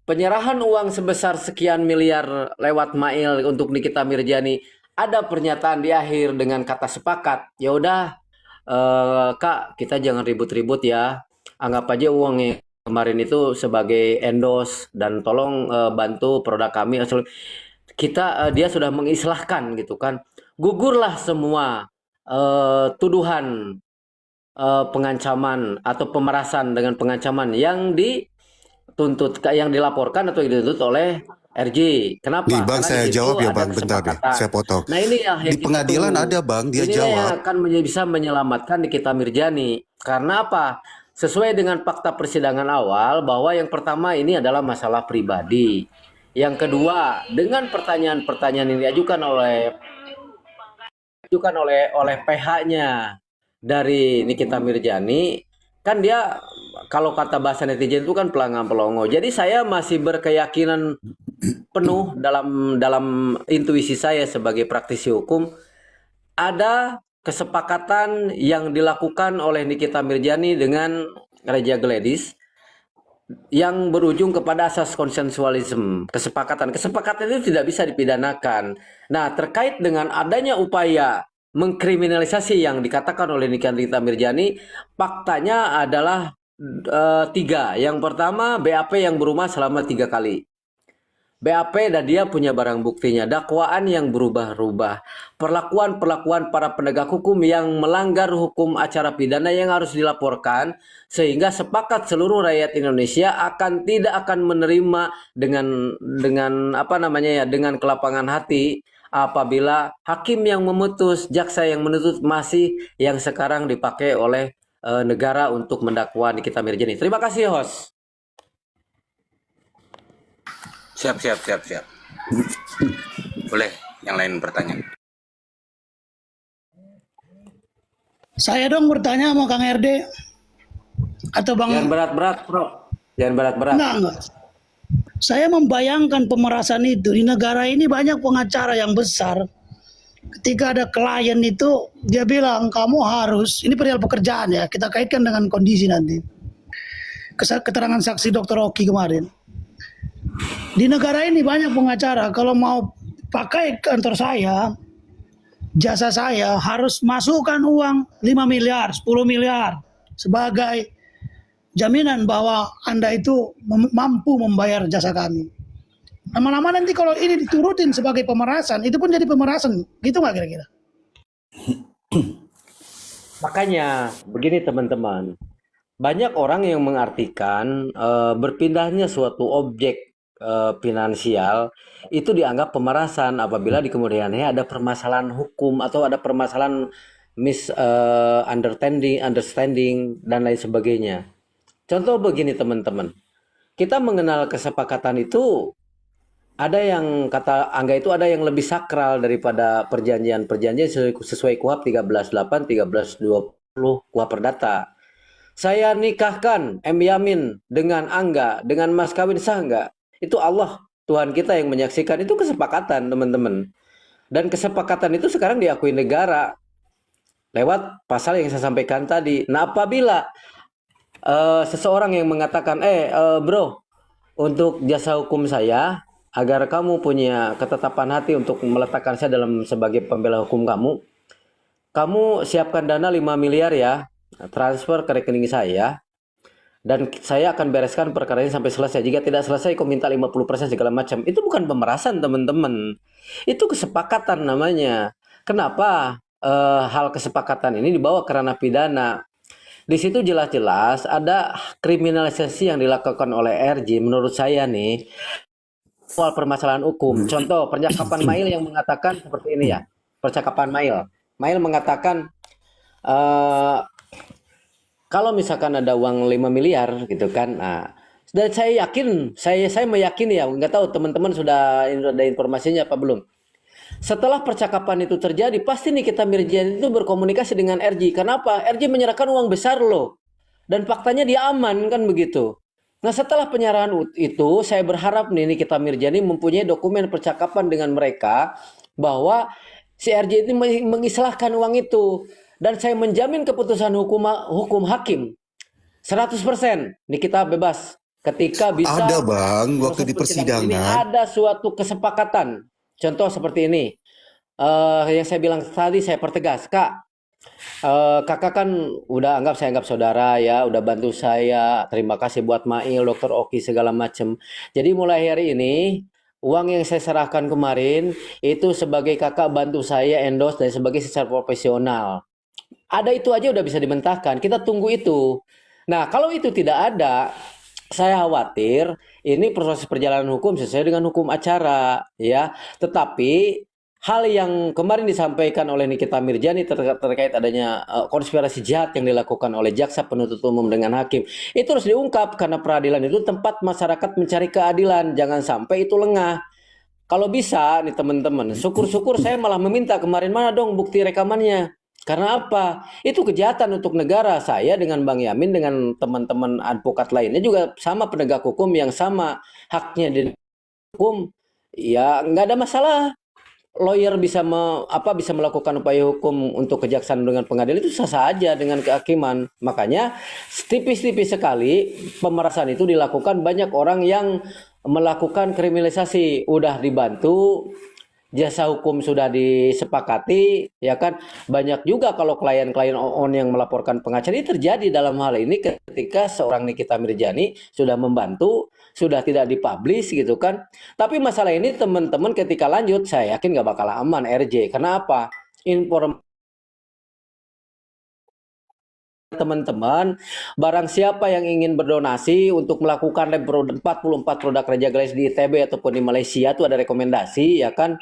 penyerahan uang sebesar sekian miliar lewat Mail untuk Nikita Mirjani, ada pernyataan di akhir dengan kata sepakat, ya udah Kak, kita jangan ribut-ribut ya. Anggap aja uang yang kemarin itu sebagai endorse dan tolong bantu produk kami. Dia sudah mengislahkan gitu kan. Gugurlah semua tuduhan pengancaman atau pemerasan dengan pengancaman yang dilaporkan atau dituntut oleh RJ. Kenapa? Nih Bang, Karena saya di situ jawab ya ada Bang, bentar deh, kesepakatan. saya potong. Nah ini yang Di kita pengadilan tunggu. ada Bang, dia Inilah yang jawab. akan bisa menyelamatkan Nikita Mirjani. Karena apa? Sesuai dengan fakta persidangan awal bahwa yang pertama ini adalah masalah pribadi. Yang kedua, dengan pertanyaan-pertanyaan yang diajukan oleh PH-nya dari Nikita Mirjani, kan dia kalau kata bahasa netizen itu kan pelanggan pelongo. Jadi saya masih berkeyakinan penuh dalam intuisi saya sebagai praktisi hukum, ada kesepakatan yang dilakukan oleh Nikita Mirjani dengan Raja Gladys yang berujung kepada asas konsensualisme. Kesepakatan itu tidak bisa dipidanakan. Nah, terkait dengan adanya upaya mengkriminalisasi yang dikatakan oleh Nikita Mirjani, faktanya adalah 3. Yang pertama, BAP yang berumah selama 3 kali. BAP dan dia punya barang buktinya, dakwaan yang berubah-ubah, perlakuan para penegak hukum yang melanggar hukum acara pidana yang harus dilaporkan, sehingga sepakat seluruh rakyat Indonesia tidak akan menerima dengan kelapangan hati apabila hakim yang memutus, jaksa yang menuntut masih yang sekarang dipakai oleh negara untuk mendakwa Nikita Mirjani. Terima kasih, host. Siap. Boleh yang lain bertanya. Saya dong bertanya sama Kang RD atau Bang. Jangan berat-berat, Bro. Jangan berat-berat. Enggak. Saya membayangkan pemerasan itu di negara ini banyak pengacara yang besar. Ketika ada klien itu dia bilang kamu harus, ini perihal pekerjaan ya, kita kaitkan dengan kondisi nanti. Keterangan saksi Dr. Oki kemarin. Di negara ini banyak pengacara kalau mau pakai kantor saya, jasa saya harus masukkan uang 5 miliar, 10 miliar sebagai jaminan bahwa Anda itu mampu membayar jasa kami. Lama-lama nanti kalau ini diturutin sebagai pemerasan, itu pun jadi pemerasan. Gitu nggak kira-kira? Makanya begini teman-teman, banyak orang yang mengartikan berpindahnya suatu objek finansial itu dianggap pemerasan apabila di kemudian hari ada permasalahan hukum atau ada permasalahan understanding dan lain sebagainya. Contoh begini teman-teman, kita mengenal kesepakatan itu, ada yang kata Angga itu ada yang lebih sakral daripada perjanjian sesuai KUHP 13.8, 13.20 KUHP Perdata. Saya nikahkan M. Yamin dengan Angga, dengan mas kawin sah enggak? Itu Allah, Tuhan kita yang menyaksikan. Itu kesepakatan teman-teman. Dan kesepakatan itu sekarang diakui negara lewat pasal yang saya sampaikan tadi. Nah apabila seseorang yang mengatakan, bro, untuk jasa hukum saya, agar kamu punya ketetapan hati untuk meletakkan saya sebagai pembela hukum kamu siapkan dana 5 miliar ya, transfer ke rekening saya, dan saya akan bereskan perkara ini sampai selesai. Jika tidak selesai, kau minta 50% segala macam. Itu bukan pemerasan teman-teman. Itu kesepakatan namanya. Kenapa? hal kesepakatan ini dibawa ke ranah pidana. Di situ jelas-jelas ada kriminalisasi yang dilakukan oleh RJ menurut saya nih soal permasalahan hukum. Contoh percakapan Mail yang mengatakan seperti ini ya. Percakapan Mail. Mail mengatakan kalau misalkan ada uang 5 miliar gitu kan. Nah, dan saya yakin, saya meyakini ya, nggak tahu teman-teman sudah ada informasinya apa belum. Setelah percakapan itu terjadi, pasti Nikita Mirzani itu berkomunikasi dengan RJ. Kenapa? RJ menyerahkan uang besar loh. Dan faktanya dia aman kan begitu. Nah setelah penyerahan itu, saya berharap nih Nikita Mirzani mempunyai dokumen percakapan dengan mereka bahwa si RJ ini mengislahkan uang itu. Dan saya menjamin keputusan hukum hakim 100% Nikita bebas ketika bisa Ada bang, waktu proses di persidangan ini persidangan. ada suatu kesepakatan. Contoh seperti ini, yang saya bilang tadi saya pertegas, Kak. Kakak kan udah saya anggap saudara ya, udah bantu saya. Terima kasih buat Mail, Dokter Oki segala macem. Jadi mulai hari ini uang yang saya serahkan kemarin itu sebagai kakak bantu saya endorse dan sebagai secara profesional. Ada itu aja udah bisa dibentahkan. Kita tunggu itu. Nah, kalau itu tidak ada, saya khawatir ini proses perjalanan hukum sesuai dengan hukum acara ya. Tetapi hal yang kemarin disampaikan oleh Nikita Mirzani terkait adanya konspirasi jahat yang dilakukan oleh jaksa penuntut umum dengan hakim itu harus diungkap karena peradilan itu tempat masyarakat mencari keadilan. Jangan sampai itu lengah. Kalau bisa nih teman-teman, syukur-syukur saya malah meminta kemarin mana dong bukti rekamannya. Karena apa? Itu kejahatan untuk negara. Saya dengan Bang Yamin dengan teman-teman advokat lainnya juga sama penegak hukum yang sama haknya di hukum. Ya nggak ada masalah. Lawyer bisa bisa melakukan upaya hukum untuk kejaksaan dengan pengadilan itu sah saja dengan kehakiman. Makanya tipis-tipis sekali pemerasan itu dilakukan banyak orang yang melakukan kriminalisasi udah dibantu jasa hukum sudah disepakati ya kan banyak juga kalau klien-klien on yang melaporkan pengacara ini terjadi dalam hal ini ketika seorang Nikita Mirzani sudah membantu sudah tidak dipublish gitu kan tapi masalah ini teman-teman ketika lanjut saya yakin nggak bakal aman RJ karena apa informasi teman-teman barang siapa yang ingin berdonasi untuk melakukan lab 44 produk Raja Galis di ITB ataupun di Malaysia itu ada rekomendasi ya kan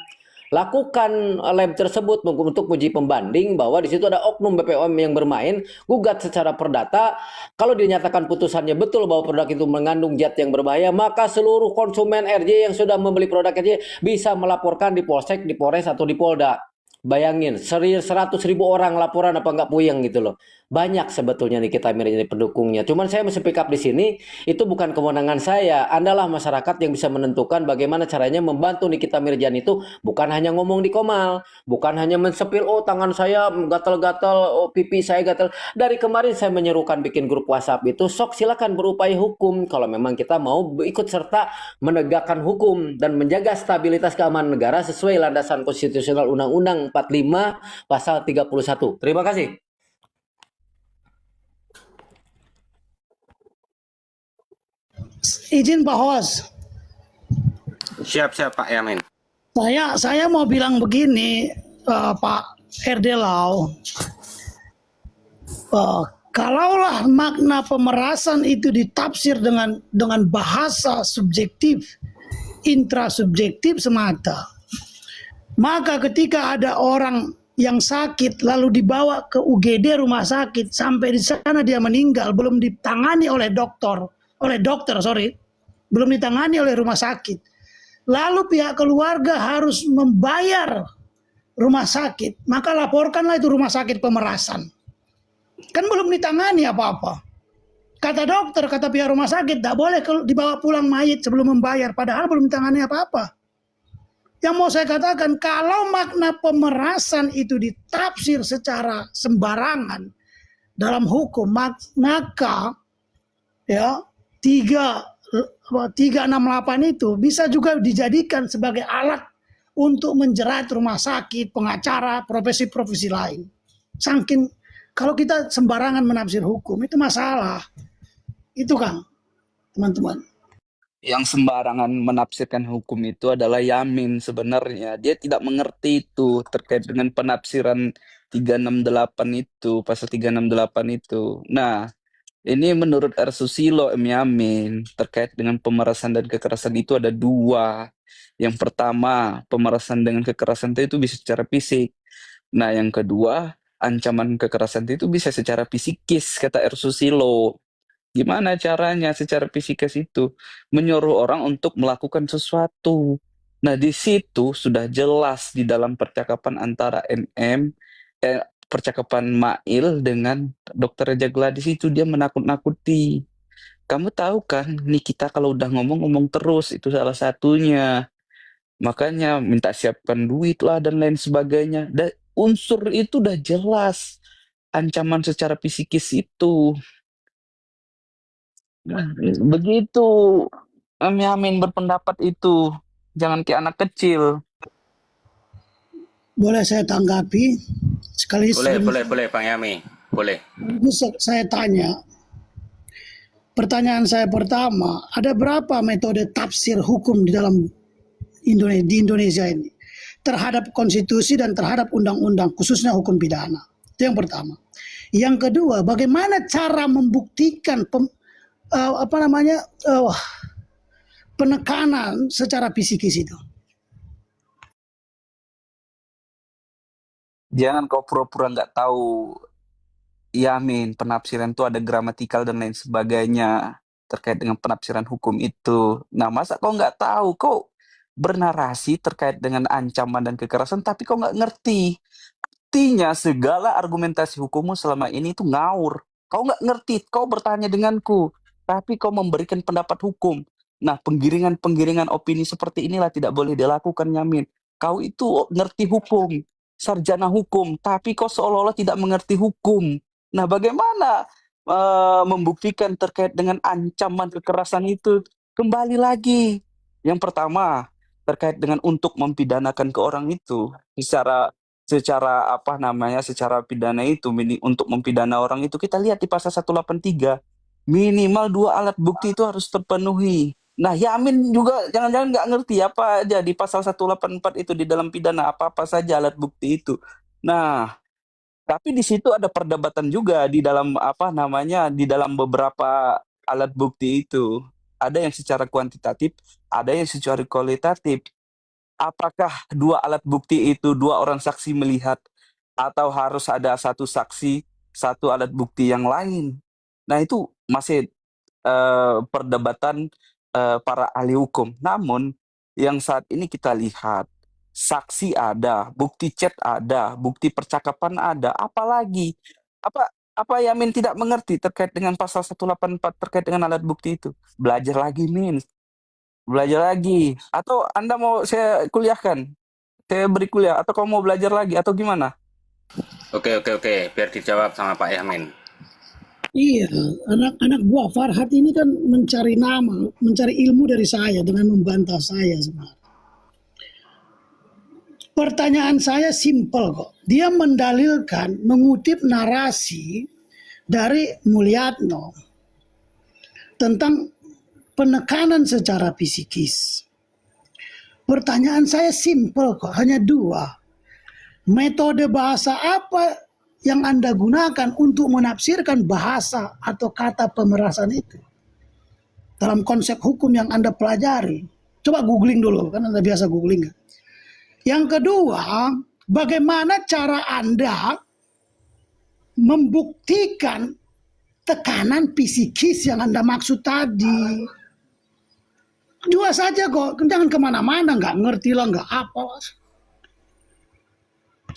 lakukan lab tersebut untuk uji pembanding bahwa di situ ada oknum BPOM yang bermain gugat secara perdata kalau dinyatakan putusannya betul bahwa produk itu mengandung zat yang berbahaya maka seluruh konsumen RJ yang sudah membeli produk RJ bisa melaporkan di Polsek, di Polres atau di Polda. Bayangin 100.000 orang laporan apa nggak puyeng gitu loh. Banyak sebetulnya nih kita Mirzani pendukungnya. Cuman saya mesti pick up di sini itu bukan kewenangan saya. Andalah masyarakat yang bisa menentukan bagaimana caranya membantu Nikita Mirzani itu bukan hanya ngomong di komal, bukan hanya mensepil oh tangan saya gatal-gatal, oh pipi saya gatal. Dari kemarin saya menyerukan bikin grup WhatsApp itu sok silakan berupaya hukum kalau memang kita mau ikut serta menegakkan hukum dan menjaga stabilitas keamanan negara sesuai landasan konstitusional Undang-Undang 45 pasal 31. Terima kasih. Izin Pak Hos, Siap Pak Yamin. saya mau bilang begini, Pak RD Lau, kalaulah makna pemerasan itu ditafsir dengan bahasa subjektif, intrasubjektif semata, maka ketika ada orang yang sakit lalu dibawa ke UGD rumah sakit sampai di sana dia meninggal belum ditangani oleh dokter, belum ditangani oleh rumah sakit. Lalu pihak keluarga harus membayar rumah sakit, maka laporkanlah itu rumah sakit pemerasan. Kan belum ditangani apa-apa. Kata dokter, kata pihak rumah sakit, tidak boleh dibawa pulang mayit sebelum membayar, padahal belum ditangani apa-apa. Yang mau saya katakan, kalau makna pemerasan itu ditafsir secara sembarangan dalam hukum, maka ya 368 itu bisa juga dijadikan sebagai alat untuk menjerat rumah sakit, pengacara, profesi-profesi lain. Saking kalau kita sembarangan menafsir hukum itu masalah. Itu Kang, teman-teman. yang sembarangan menafsirkan hukum itu adalah Yamin sebenarnya. Dia tidak mengerti itu terkait dengan penafsiran 368 itu, pasal 368 itu. Nah, ini menurut R. Susilo M. Yamin terkait dengan pemerasan dan kekerasan itu ada dua. Yang pertama, pemerasan dengan kekerasan itu bisa secara fisik. Nah, yang kedua, ancaman kekerasan itu bisa secara psikis, kata R. Susilo. Gimana caranya secara psikis itu? Menyuruh orang untuk melakukan sesuatu. Nah, di situ sudah jelas di dalam percakapan antara MM, percakapan Mail dengan Dokter Reja Gladys itu dia menakut-nakuti. Kamu tahu kan, nih kita kalau udah ngomong-ngomong terus, itu salah satunya. Makanya minta siapkan duit lah dan lain sebagainya. Dan unsur itu udah jelas. Ancaman secara psikis itu. Nah, begitu Amin berpendapat itu. Jangan kayak anak kecil. Boleh saya tanggapi sekali Boleh, Bang Yamin. Boleh. saya tanya. Pertanyaan saya pertama, ada berapa metode tafsir hukum di dalam Indonesia ini terhadap konstitusi dan terhadap undang-undang, khususnya hukum pidana? Itu yang pertama. Yang kedua, bagaimana cara membuktikan penekanan secara psikis itu? Jangan kau pura-pura nggak tahu. Yamin, penafsiran itu ada gramatikal dan lain sebagainya terkait dengan penafsiran hukum itu. Nah, masa kau nggak tahu? Kau bernarasi terkait dengan ancaman dan kekerasan, tapi kau nggak ngerti. Artinya segala argumentasi hukummu selama ini itu ngawur. Kau nggak ngerti, kau bertanya denganku, tapi kau memberikan pendapat hukum. Nah, penggiringan-penggiringan opini seperti inilah tidak boleh dilakukan, Yamin. Kau itu ngerti hukum, sarjana hukum, tapi kau seolah-olah tidak mengerti hukum. Nah, bagaimana membuktikan terkait dengan ancaman kekerasan itu? Kembali lagi. Yang pertama, terkait dengan untuk mempidanakan ke orang itu secara pidana itu untuk mempidana orang itu kita lihat di pasal 183 minimal 2 alat bukti itu harus terpenuhi. Nah, Yamin juga jangan-jangan nggak ngerti apa aja di pasal 184 itu di dalam pidana apa-apa saja alat bukti itu. Nah, tapi di situ ada perdebatan juga di dalam di dalam beberapa alat bukti itu. Ada yang secara kuantitatif, ada yang secara kualitatif. Apakah 2 alat bukti itu 2 orang saksi melihat atau harus ada 1 saksi, 1 alat bukti yang lain? Nah, itu masih perdebatan para ahli hukum. Namun yang saat ini kita lihat saksi ada, bukti chat ada, bukti percakapan ada, apalagi apa Yamin tidak mengerti terkait dengan pasal 184 terkait dengan alat bukti itu? Belajar lagi, Min. Belajar lagi. Atau Anda mau saya kuliahkan? Saya beri kuliah atau kamu mau belajar lagi atau gimana? Oke. Biar dijawab sama Pak Yamin. Iya, anak-anak buah Farhad ini kan mencari nama, mencari ilmu dari saya dengan membantah saya sebenarnya. Pertanyaan saya simpel kok. Dia mendalilkan, mengutip narasi dari Mulyatno tentang penekanan secara psikis. Pertanyaan saya simpel kok, hanya 2. Metode bahasa apa yang Anda gunakan untuk menafsirkan bahasa atau kata pemerasan itu dalam konsep hukum yang Anda pelajari? Coba googling dulu, kan Anda biasa googling kan? Yang kedua, bagaimana cara Anda membuktikan tekanan psikis yang Anda maksud tadi? 2 saja kok, jangan kemana-mana, nggak ngerti lah, nggak apa.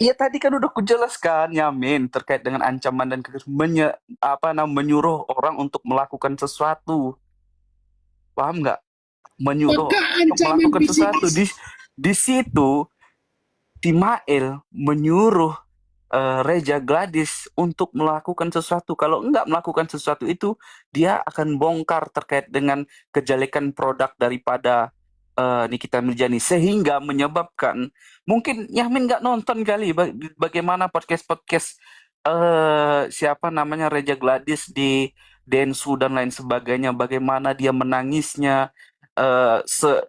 Iya, tadi kan udah kujelaskan, Yamin, terkait dengan ancaman dan menyuruh orang untuk melakukan sesuatu. Paham nggak? Menyuruh Maka untuk ancaman melakukan sesuatu. psikis Di situ, Timael menyuruh Reja Gladys untuk melakukan sesuatu. Kalau enggak melakukan sesuatu itu, dia akan bongkar terkait dengan kejelekan produk daripada Nikita Mirzani, sehingga menyebabkan mungkin Yamin nggak nonton kali bagaimana podcast Reja Gladys di Densu dan lain sebagainya, bagaimana dia menangisnya se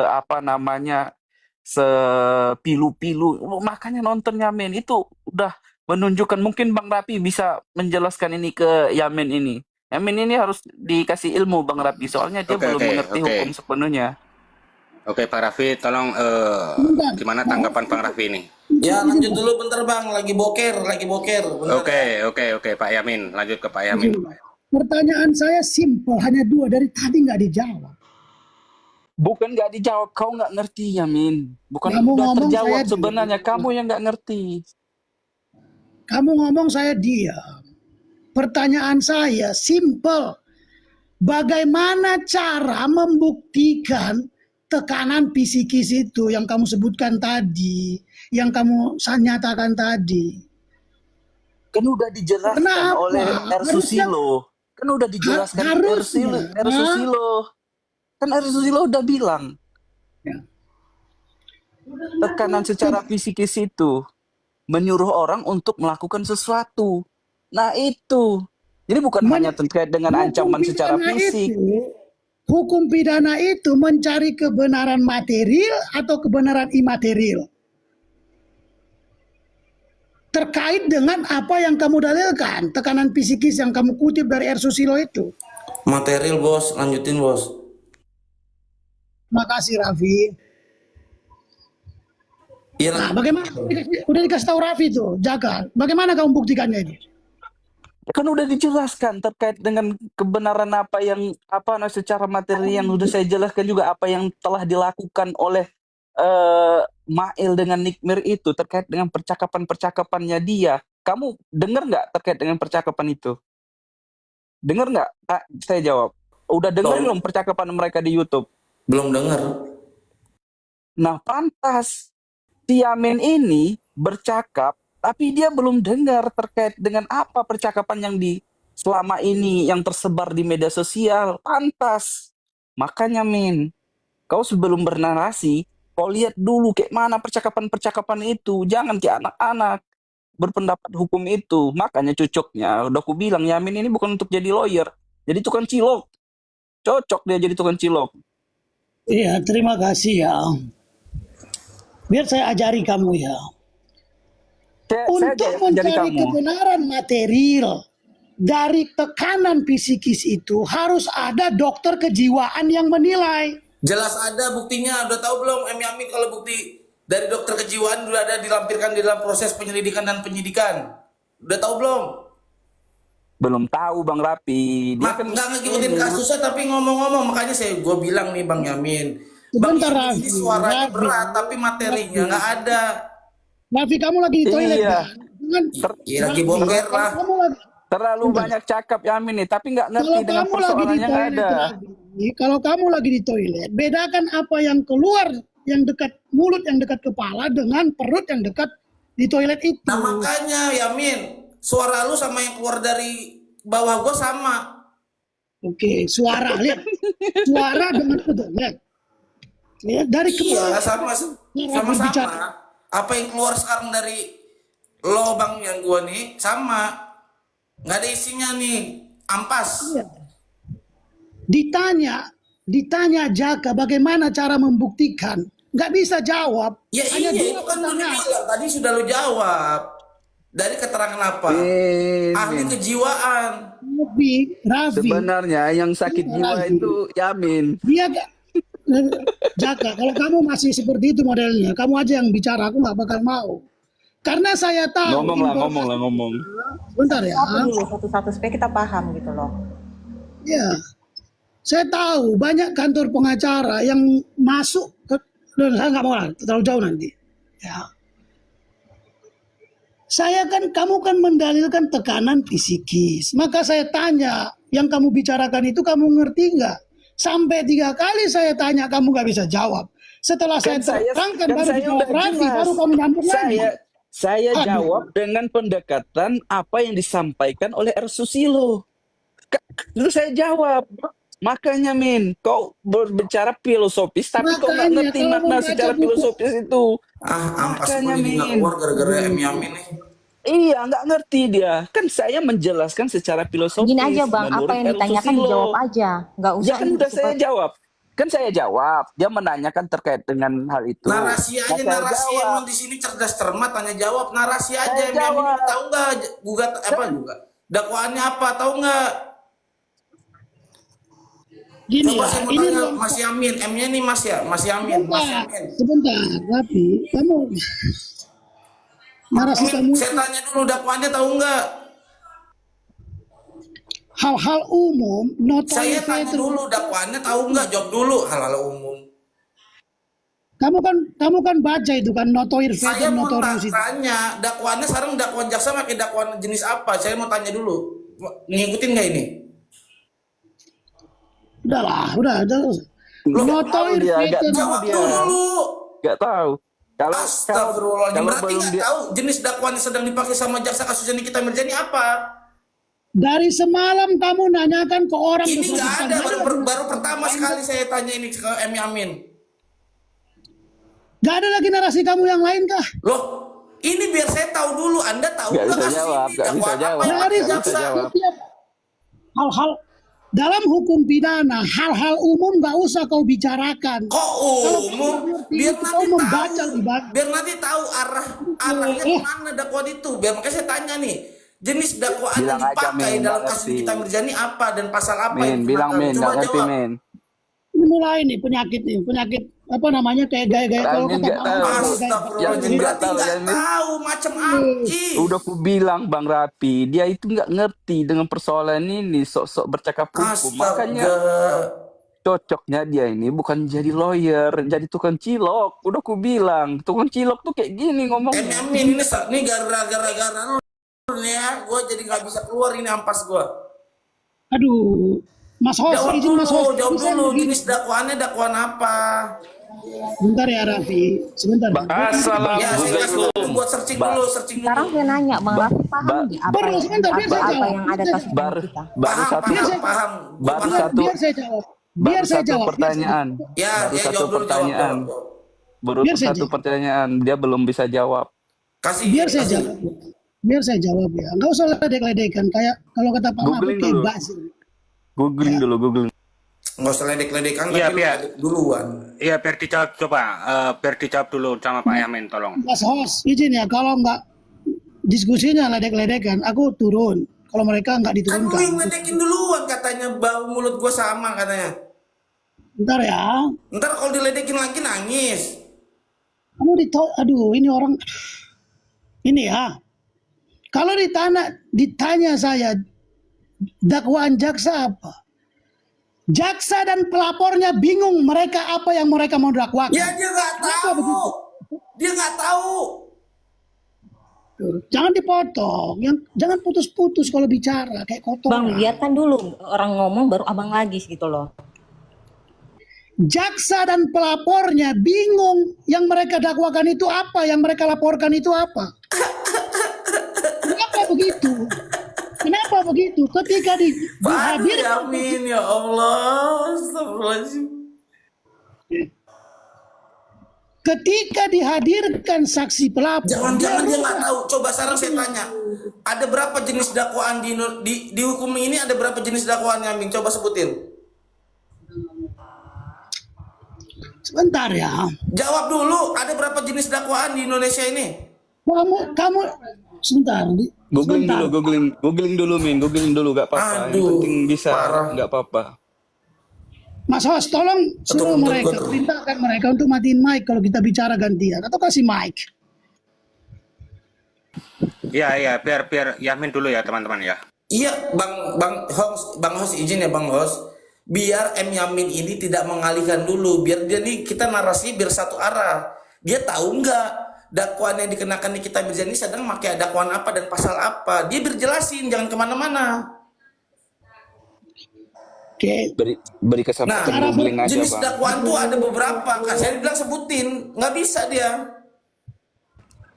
apa namanya, sepilu-pilu. Makanya nonton Yamin itu udah menunjukkan, mungkin Bang Rapi bisa menjelaskan ini ke Yamin ini. Yamin ini harus dikasih ilmu Bang Rapi, soalnya dia Oke, belum oke, mengerti oke. hukum sepenuhnya. Oke, Pak Raffi, tolong Bentar. gimana tanggapan Pak Raffi ini? Ya lanjut dulu bentar bang, lagi boker, bentar. Oke, Pak Yamin, lanjut ke Pak Yamin. Pertanyaan saya simpel, hanya dua, dari tadi nggak dijawab. Bukan nggak dijawab, kau nggak ngerti Yamin. Bukan Kamu udah ngomong, terjawab saya sebenarnya, diam. kamu yang nggak ngerti. Kamu ngomong, saya diam. Pertanyaan saya simpel. Bagaimana cara membuktikan tekanan psikis itu yang kamu sebutkan tadi, yang kamu nyatakan tadi? Kan udah dijelaskan Kenapa? oleh R. Susilo. Kan udah dijelaskan Harusnya. R. Susilo. Kan R. Susilo udah bilang. Ya. Tekanan secara psikis itu menyuruh orang untuk melakukan sesuatu. Nah itu. Jadi bukan hanya terkait dengan ancaman secara fisik. Hukum pidana itu mencari kebenaran material atau kebenaran imaterial. Terkait dengan apa yang kamu dalilkan, tekanan psikis yang kamu kutip dari R. Susilo itu. Material bos, lanjutin bos. Makasih Raffi. Iya, Nah, bagaimana? Udah dikasih tahu Raffi tuh, jaga. Bagaimana kamu buktikannya ini? Kan udah dijelaskan terkait dengan kebenaran secara materi yang udah saya jelaskan juga, apa yang telah dilakukan oleh Mail dengan Nikmir itu terkait dengan percakapan-percakapannya dia. Kamu dengar nggak terkait dengan percakapan itu? Dengar nggak? Saya jawab. Udah dengar belum percakapan mereka di YouTube? belum dengar. Nah, pantas si Yamin ini bercakap, tapi dia belum dengar terkait dengan apa percakapan yang selama ini yang tersebar di media sosial. Pantas. Makanya Min, kau sebelum bernarasi, kau lihat dulu kayak mana percakapan-percakapan itu. Jangan kayak anak-anak berpendapat hukum itu. Makanya cocoknya, udah aku bilang, Yamin ini bukan untuk jadi lawyer, jadi tukang cilok. Cocok dia jadi tukang cilok. Iya, terima kasih ya. Biar saya ajari kamu ya. Untuk mencari kebenaran material dari tekanan psikis itu harus ada dokter kejiwaan yang menilai. Jelas ada buktinya, udah tahu belum Yamin kalau bukti dari dokter kejiwaan udah ada dilampirkan di dalam proses penyelidikan dan penyidikan. Udah tahu belum? Belum tahu Bang Rapi. Dia kan nggak ngikutin kasusnya tapi ngomong-ngomong, makanya gue bilang nih Bang Yamin. Sebentar, Bang Yamin Raffi, ini suaranya Raffi. berat tapi materinya nggak ada. Raffi, kamu lagi di toilet Iya. kan? Iya, lagi boker lah. Kamu lagi, terlalu banyak cakap Yamin nih, tapi nggak ngerti kalau dengan kamu lagi di persoalan yang toilet, ada. Raffi, kalau kamu lagi di toilet, bedakan apa yang keluar yang dekat mulut, yang dekat kepala dengan perut yang dekat di toilet itu. Nah makanya Yamin, suara lu sama yang keluar dari bawah gue sama. Oke, suara lihat. Suara dengan betul, lihat. Lihat dari Iya, kepala. sama-sama. Apa yang keluar sekarang dari lobang yang gua nih sama. Nggak ada isinya nih, ampas. Iya. Ditanya Jaka bagaimana cara membuktikan, nggak bisa jawab. Ya Hanya iya, dua itu kan lu pertanyaan. bilang tadi sudah lu jawab. Dari keterangan apa? Ahli kejiwaan. Raffi, Sebenarnya yang sakit jiwa Raffi. itu Yamin. Dia gak, Jaka, kalau kamu masih seperti itu modelnya, kamu aja yang bicara, aku nggak bakal mau. Karena saya tahu. Ngomong. Bentar ya. Satu dulu satu-satu supaya kita paham gitu loh. Ya, saya tahu banyak kantor pengacara yang masuk ke, dan saya nggak mau lah, terlalu jauh nanti. Ya. Kamu kan mendalilkan tekanan psikis. Maka saya tanya, yang kamu bicarakan itu kamu ngerti nggak? Sampai 3 kali saya tanya, kamu nggak bisa jawab. Setelah Kan saya terangkan, baru saya dijawab udah Raffi, jelas. baru kamu nyambung lagi. Saya Aduh. jawab dengan pendekatan apa yang disampaikan oleh R. Susilo. Lalu saya jawab. Makanya Min, kau berbicara filosofis tapi kau nggak Makanya, ngerti kalau makna membaca secara buku- filosofis itu. Ampas Makanya, gue jadi nggak Min. keluar gara-gara Yamin nih. Iya, nggak ngerti dia. Kan saya menjelaskan secara filosofis. Gini aja bang, menurut apa yang R. ditanyakan Susilo. dijawab aja, nggak usah Ya kan udah saya jawab. Kan saya jawab. Dia menanyakan terkait dengan hal itu. Narasi Nah, aja, saya narasi jawab. emang di sini cerdas cermat, tanya jawab narasi aja. Saya Yang ini jawab. tahu nggak gugat apa juga? Dakwaannya apa tahu nggak? Gini Coba ya, saya mau ini tanya ruang Mas Yamin, M-nya nih Mas ya, Mas Yamin, Mas Yamin. sebentar, Rafi, kamu narasi Yamin, kamu saya tanya dulu dakwaannya tahu nggak? hal-hal umum, Saya tanya dulu dakwaannya tahu nggak? Jawab dulu hal-hal umum. Kamu kan baca itu kan notoir Saya fetum mau notorius itu. tanya dakwaannya sekarang dakwaan jaksa pakai dakwaan jenis apa? Saya mau tanya dulu. Ngikutin nggak ini? Udah. Nggak tahu Notoir dia, nggak fetum. tahu Jawab dia. dulu. Nggak tahu. Kalau Astagfirullahaladzim. Berarti belum nggak dia tahu jenis dakwaan yang sedang dipakai sama jaksa kasusnya Nikita Mirzani apa? Dari semalam kamu nanyakan ke orang Ini bersangkutan. nggak ada, baru pertama sekali saya tanya ini ke M. Yamin. Gak ada lagi narasi kamu yang lain kah? Loh, ini biar saya tahu dulu. Anda tahu nggak nggak bisa kasus jawab, ini? nggak bisa Dakwaan apa jawab, yang Dari pakai nggak bisa jaksa? jawab. setiap hal-hal dalam hukum pidana, hal-hal umum gak usah kau bicarakan. Kok umum? Biar kau nanti membaca tahu. lebih bagus. Biar nanti tahu arahnya kemana dakwaan itu. Biar makanya saya tanya nih. Jenis dakwaan yang Bilang aja, dipakai Min, dalam nggak kasus ngerti. Nikita Mirzani apa dan pasal apa Min, yang bilang dikenakan? Min, Coba nggak ngerti jawab. Min. Ini mulai nih penyakit apa namanya kayak gaya-gaya kalau Yamin kata nggak tahu. Astagfirullahaladzim. Yamin nggak Berarti tahu, nggak Yamin. tahu macam apa? Udah ku bilang Bang Rapi, dia itu nggak ngerti dengan persoalan ini, sok-sok bercakap hukum. Makanya Astaga. cocoknya dia ini bukan jadi lawyer, jadi tukang cilok. Udah ku bilang, tukang cilok tuh kayak gini ngomongnya. Yamin ini gara-gara lu nih ya, gue jadi nggak bisa keluar ini ampas gue. aduh Mas Hos, Jawab izin Mas Hos. dulu, Bisa begini. jenis dakwaannya dakwaan apa? Sebentar ya Raffi, sebentar. Ya, saya kasih waktu buat searching dulu. Sekarang saya nanya, Bang Raffi paham nggak apa Baru yang sebentar, biar saya apa jawab. yang ada kasus Baru kita? baru satu Paham. baru Biar, satu biar saya jawab. Biar baru saya satu jawab. pertanyaan. Ya, Baru ya satu jawab dulu, pertanyaan. jawab. Baru Biar saya satu jawab. pertanyaan, dia belum bisa jawab. Kasih. Biar saya jawab. Biar saya jawab ya. Enggak usah ledek-ledekan kayak kalau kata Pak Mahfud Googling kayak dulu. basir. Googling dulu, googling. Nggak usah ledek-ledekan, Iya, tapi lu Pia. ledek duluan. Iya, biar dijawab coba. Biar dijawab dulu sama Pak Yamin, tolong. Mas Hos, izin ya kalau enggak diskusinya ledek-ledekan, aku turun. Kalau mereka enggak Kan lu yang diturunkan. ledekin duluan katanya bau mulut gue sama katanya. Bentar ya. Ntar kalau diledekin lagi nangis. Kamu aduh ini orang ini ya. Kalau ditanya saya dakwaan jaksa apa? Jaksa dan pelapornya bingung mereka apa yang mereka mau dakwakan. Ya dia nggak tahu. Dia nggak tahu. Jangan dipotong, jangan putus-putus kalau bicara kayak kotor. Bang, biarkan dulu orang ngomong baru abang lagi gitu loh. Jaksa dan pelapornya bingung yang mereka dakwakan itu apa, yang mereka laporkan itu apa. Kenapa begitu? Kenapa begitu? Ketika dihadirkan, Amin ya Allah. Astagfirullahaladzim. ketika dihadirkan saksi pelapor, Jangan-jangan dia nggak tahu. Coba sekarang saya tanya. Ada berapa jenis dakwaan di hukum ini? Ada berapa jenis dakwaan Yamin? Coba sebutin. sebentar ya. Jawab dulu. Ada berapa jenis dakwaan di Indonesia ini? Kamu sebentar. Googling sebentar. dulu, googling dulu, Min, googling dulu, gak apa-apa. Yang Aduh, penting bisa, parah. gak apa-apa. Mas Hos, tolong suruh Betul, mereka, betul. perintahkan mereka untuk matiin mic kalau kita bicara gantian, atau kasih mic. Iya, biar Yamin dulu ya, teman-teman ya. Iya, Bang Hos izin ya Bang Hos. Biar M Yamin ini tidak mengalihkan dulu, biar dia nih kita narasi biar satu arah. Dia tahu nggak dakwaan yang dikenakan Nikita Mirzani sedang pakai dakwaan apa dan pasal apa? Dia berjelasin, jangan kemana-mana. Oke. Beri kesempatan Nah, googling aja, jenis Bang. dakwaan tuh ada beberapa. Kan saya bilang sebutin, nggak bisa dia.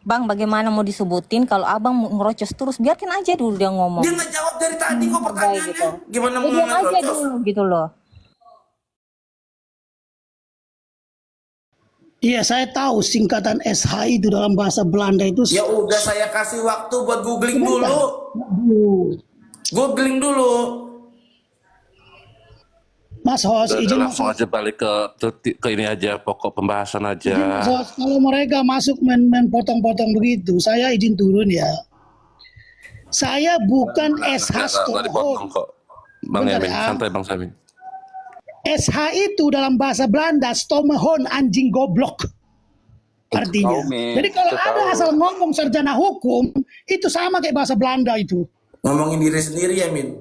Bang, bagaimana mau disebutin kalau abang ngerocos terus? Biarkan aja dulu dia ngomong. Dia nggak jawab dari tadi kok pertanyaannya. gitu. Gimana mau Diam aja ngerocos? dulu gitu loh. Iya, saya tahu singkatan SH itu dalam bahasa Belanda itu. Ya udah saya kasih waktu buat googling dulu. Aduh. Googling dulu. Mas Hos, Udah izin Mas langsung Hos. aja balik ke ini aja, pokok pembahasan Izin Mas aja. Hos, kalau mereka masuk main potong-potong begitu, saya izin turun ya. Saya bukan SH Nggak dipotong Stolhorn. kok, Bang Bentar Yamin. ya. Santai Bang Samin. SH itu dalam bahasa Belanda Stomehorn, anjing goblok artinya. Tahu, men. Jadi kalau Kita ada tahu. asal ngomong sarjana hukum itu sama kayak bahasa Belanda itu. Ngomongin diri sendiri ya, Min.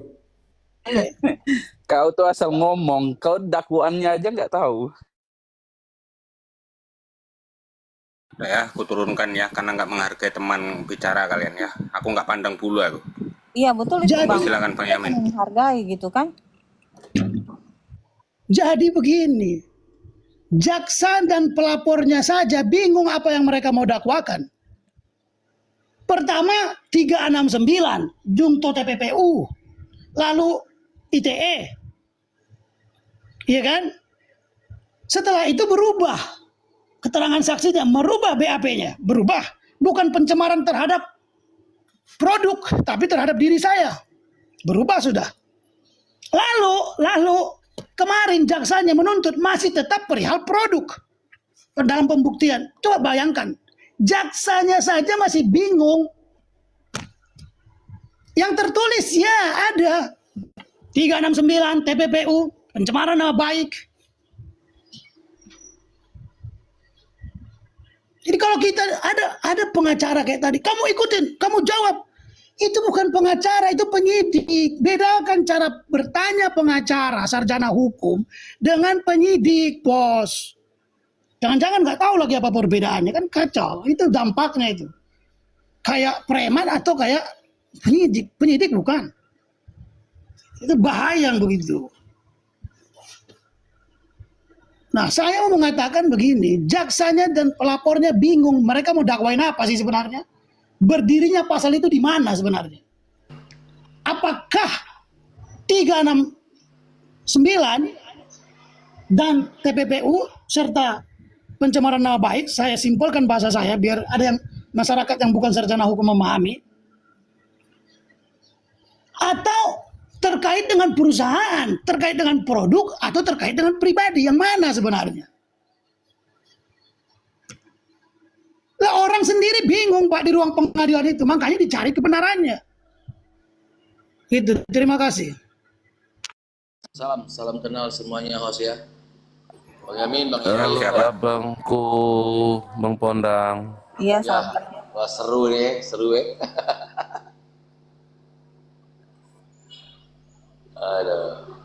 Kau tuh asal ngomong, kau dakwaannya aja nggak tahu. Udah ya, aku turunkan ya, karena nggak menghargai teman bicara kalian ya. Aku nggak pandang bulu aku. Iya betul itu Jadi- Bang. Silakan Bang Yamin. Menghargai gitu kan. Jadi begini, jaksa dan pelapornya saja bingung apa yang mereka mau dakwakan. Pertama 369 Junto TPPU, lalu ITE, iya kan? Setelah itu berubah keterangan saksinya, merubah BAP-nya, berubah, bukan pencemaran terhadap produk, tapi terhadap diri saya, berubah sudah. Lalu kemarin jaksanya menuntut masih tetap perihal produk dalam pembuktian. Coba bayangkan, jaksanya saja masih bingung. Yang tertulis ya ada 369 TPPU, pencemaran nama baik. Jadi kalau kita ada pengacara kayak tadi, kamu ikutin, kamu jawab. Itu bukan pengacara, itu penyidik. Bedakan cara bertanya pengacara, sarjana hukum, dengan penyidik, bos. Jangan-jangan nggak tahu lagi apa perbedaannya, kan kacau. Itu dampaknya itu. Kayak preman atau kayak penyidik. Penyidik bukan. Itu bahaya yang begitu. Nah, saya mau mengatakan begini, jaksanya dan pelapornya bingung, mereka mau dakwain apa sih sebenarnya? Berdirinya pasal itu di mana sebenarnya? Apakah 369 dan TPPU serta pencemaran nama baik, saya simpulkan bahasa saya biar ada yang masyarakat yang bukan sarjana hukum memahami, atau terkait dengan perusahaan, terkait dengan produk, atau terkait dengan pribadi, yang mana sebenarnya? Lah orang sendiri bingung Pak di ruang pengadilan itu, makanya dicari kebenarannya. Gitu, terima kasih. Salam kenal semuanya host ya. Bang Yamin, Bang Halo Yamin. abangku, Bang Pondang. Iya Ya, sabar. wah seru nih, seru ya. Aduh.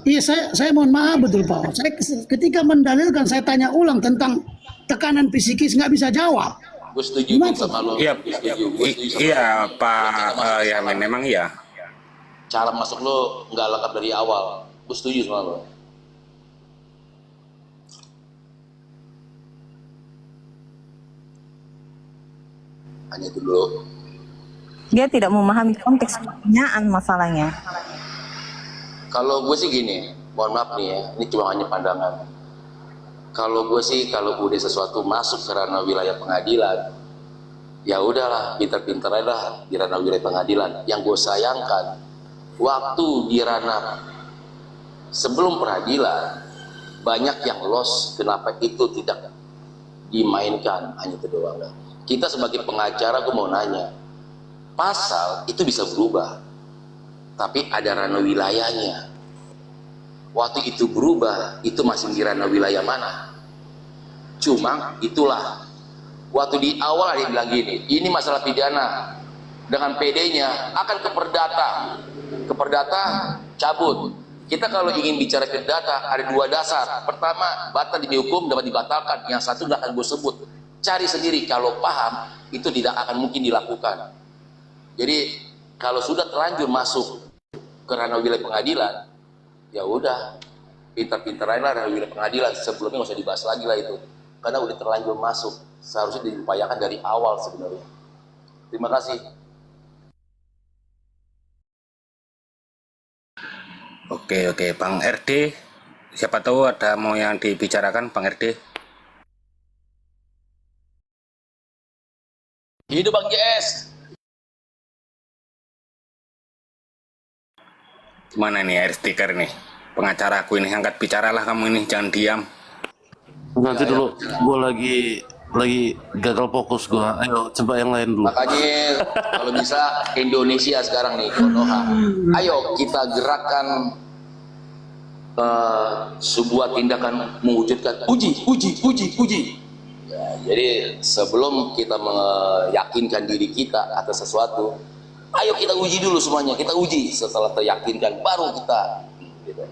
Iya, saya mohon maaf betul Pak. Saya ketika mendalilkan, saya tanya ulang tentang tekanan psikis, nggak bisa jawab. Gue setuju Bang, sama lo. Iya, Gue setuju. Gue setuju sama iya lo. Pak Yamin, memang iya. Cara masuk lo nggak lengkap dari awal. Gue setuju sama lo. Hanya itu dulu. Dia tidak memahami konteks pertanyaan masalahnya. Kalau gue sih gini, mohon maaf nih ya, ini cuma hanya pandangan. Kalau gue sih, kalau udah sesuatu masuk ke ranah wilayah pengadilan, ya udahlah, pinter-pinter aja lah di ranah wilayah pengadilan. Yang gue sayangkan, waktu di ranah sebelum peradilan, banyak yang loss, kenapa itu tidak dimainkan, hanya itu doang. Kita sebagai pengacara, gue mau nanya, pasal itu bisa berubah, tapi ada ranah wilayahnya. Waktu itu berubah, itu masih di ranah wilayah mana? Cuma itulah, waktu di awal ada yang bilang gini, ini masalah pidana, dengan PD-nya akan ke perdata cabut. Kita kalau ingin bicara perdata ada dua dasar. Pertama, batal demi hukum dapat dibatalkan. Yang satu nggak akan gue sebut. Cari sendiri, kalau paham itu tidak akan mungkin dilakukan. Jadi kalau sudah terlanjur masuk ke ranah wilayah pengadilan, ya udah, pintar-pintar aja lah ranah wilayah pengadilan. Sebelumnya nggak usah dibahas lagi lah itu, karena udah terlanjur masuk. Seharusnya diupayakan dari awal sebenarnya. Terima kasih. Oke, Bang RD. Siapa tahu ada mau yang dibicarakan, Bang RD. Hidup Bang JS. Gimana nih air stiker nih? Pengacara aku ini, angkat bicaralah kamu ini, jangan diam. Nanti dulu, gue lagi gagal fokus gue. Ayo coba yang lain dulu. Makanya kalau bisa Indonesia sekarang nih, Konoha. Ayo kita gerakkan sebuah tindakan mewujudkan uji. Ya, jadi sebelum kita meyakinkan diri kita atas sesuatu, ayo kita uji dulu semuanya. Kita uji, setelah teryakinkan baru kita. Gitu.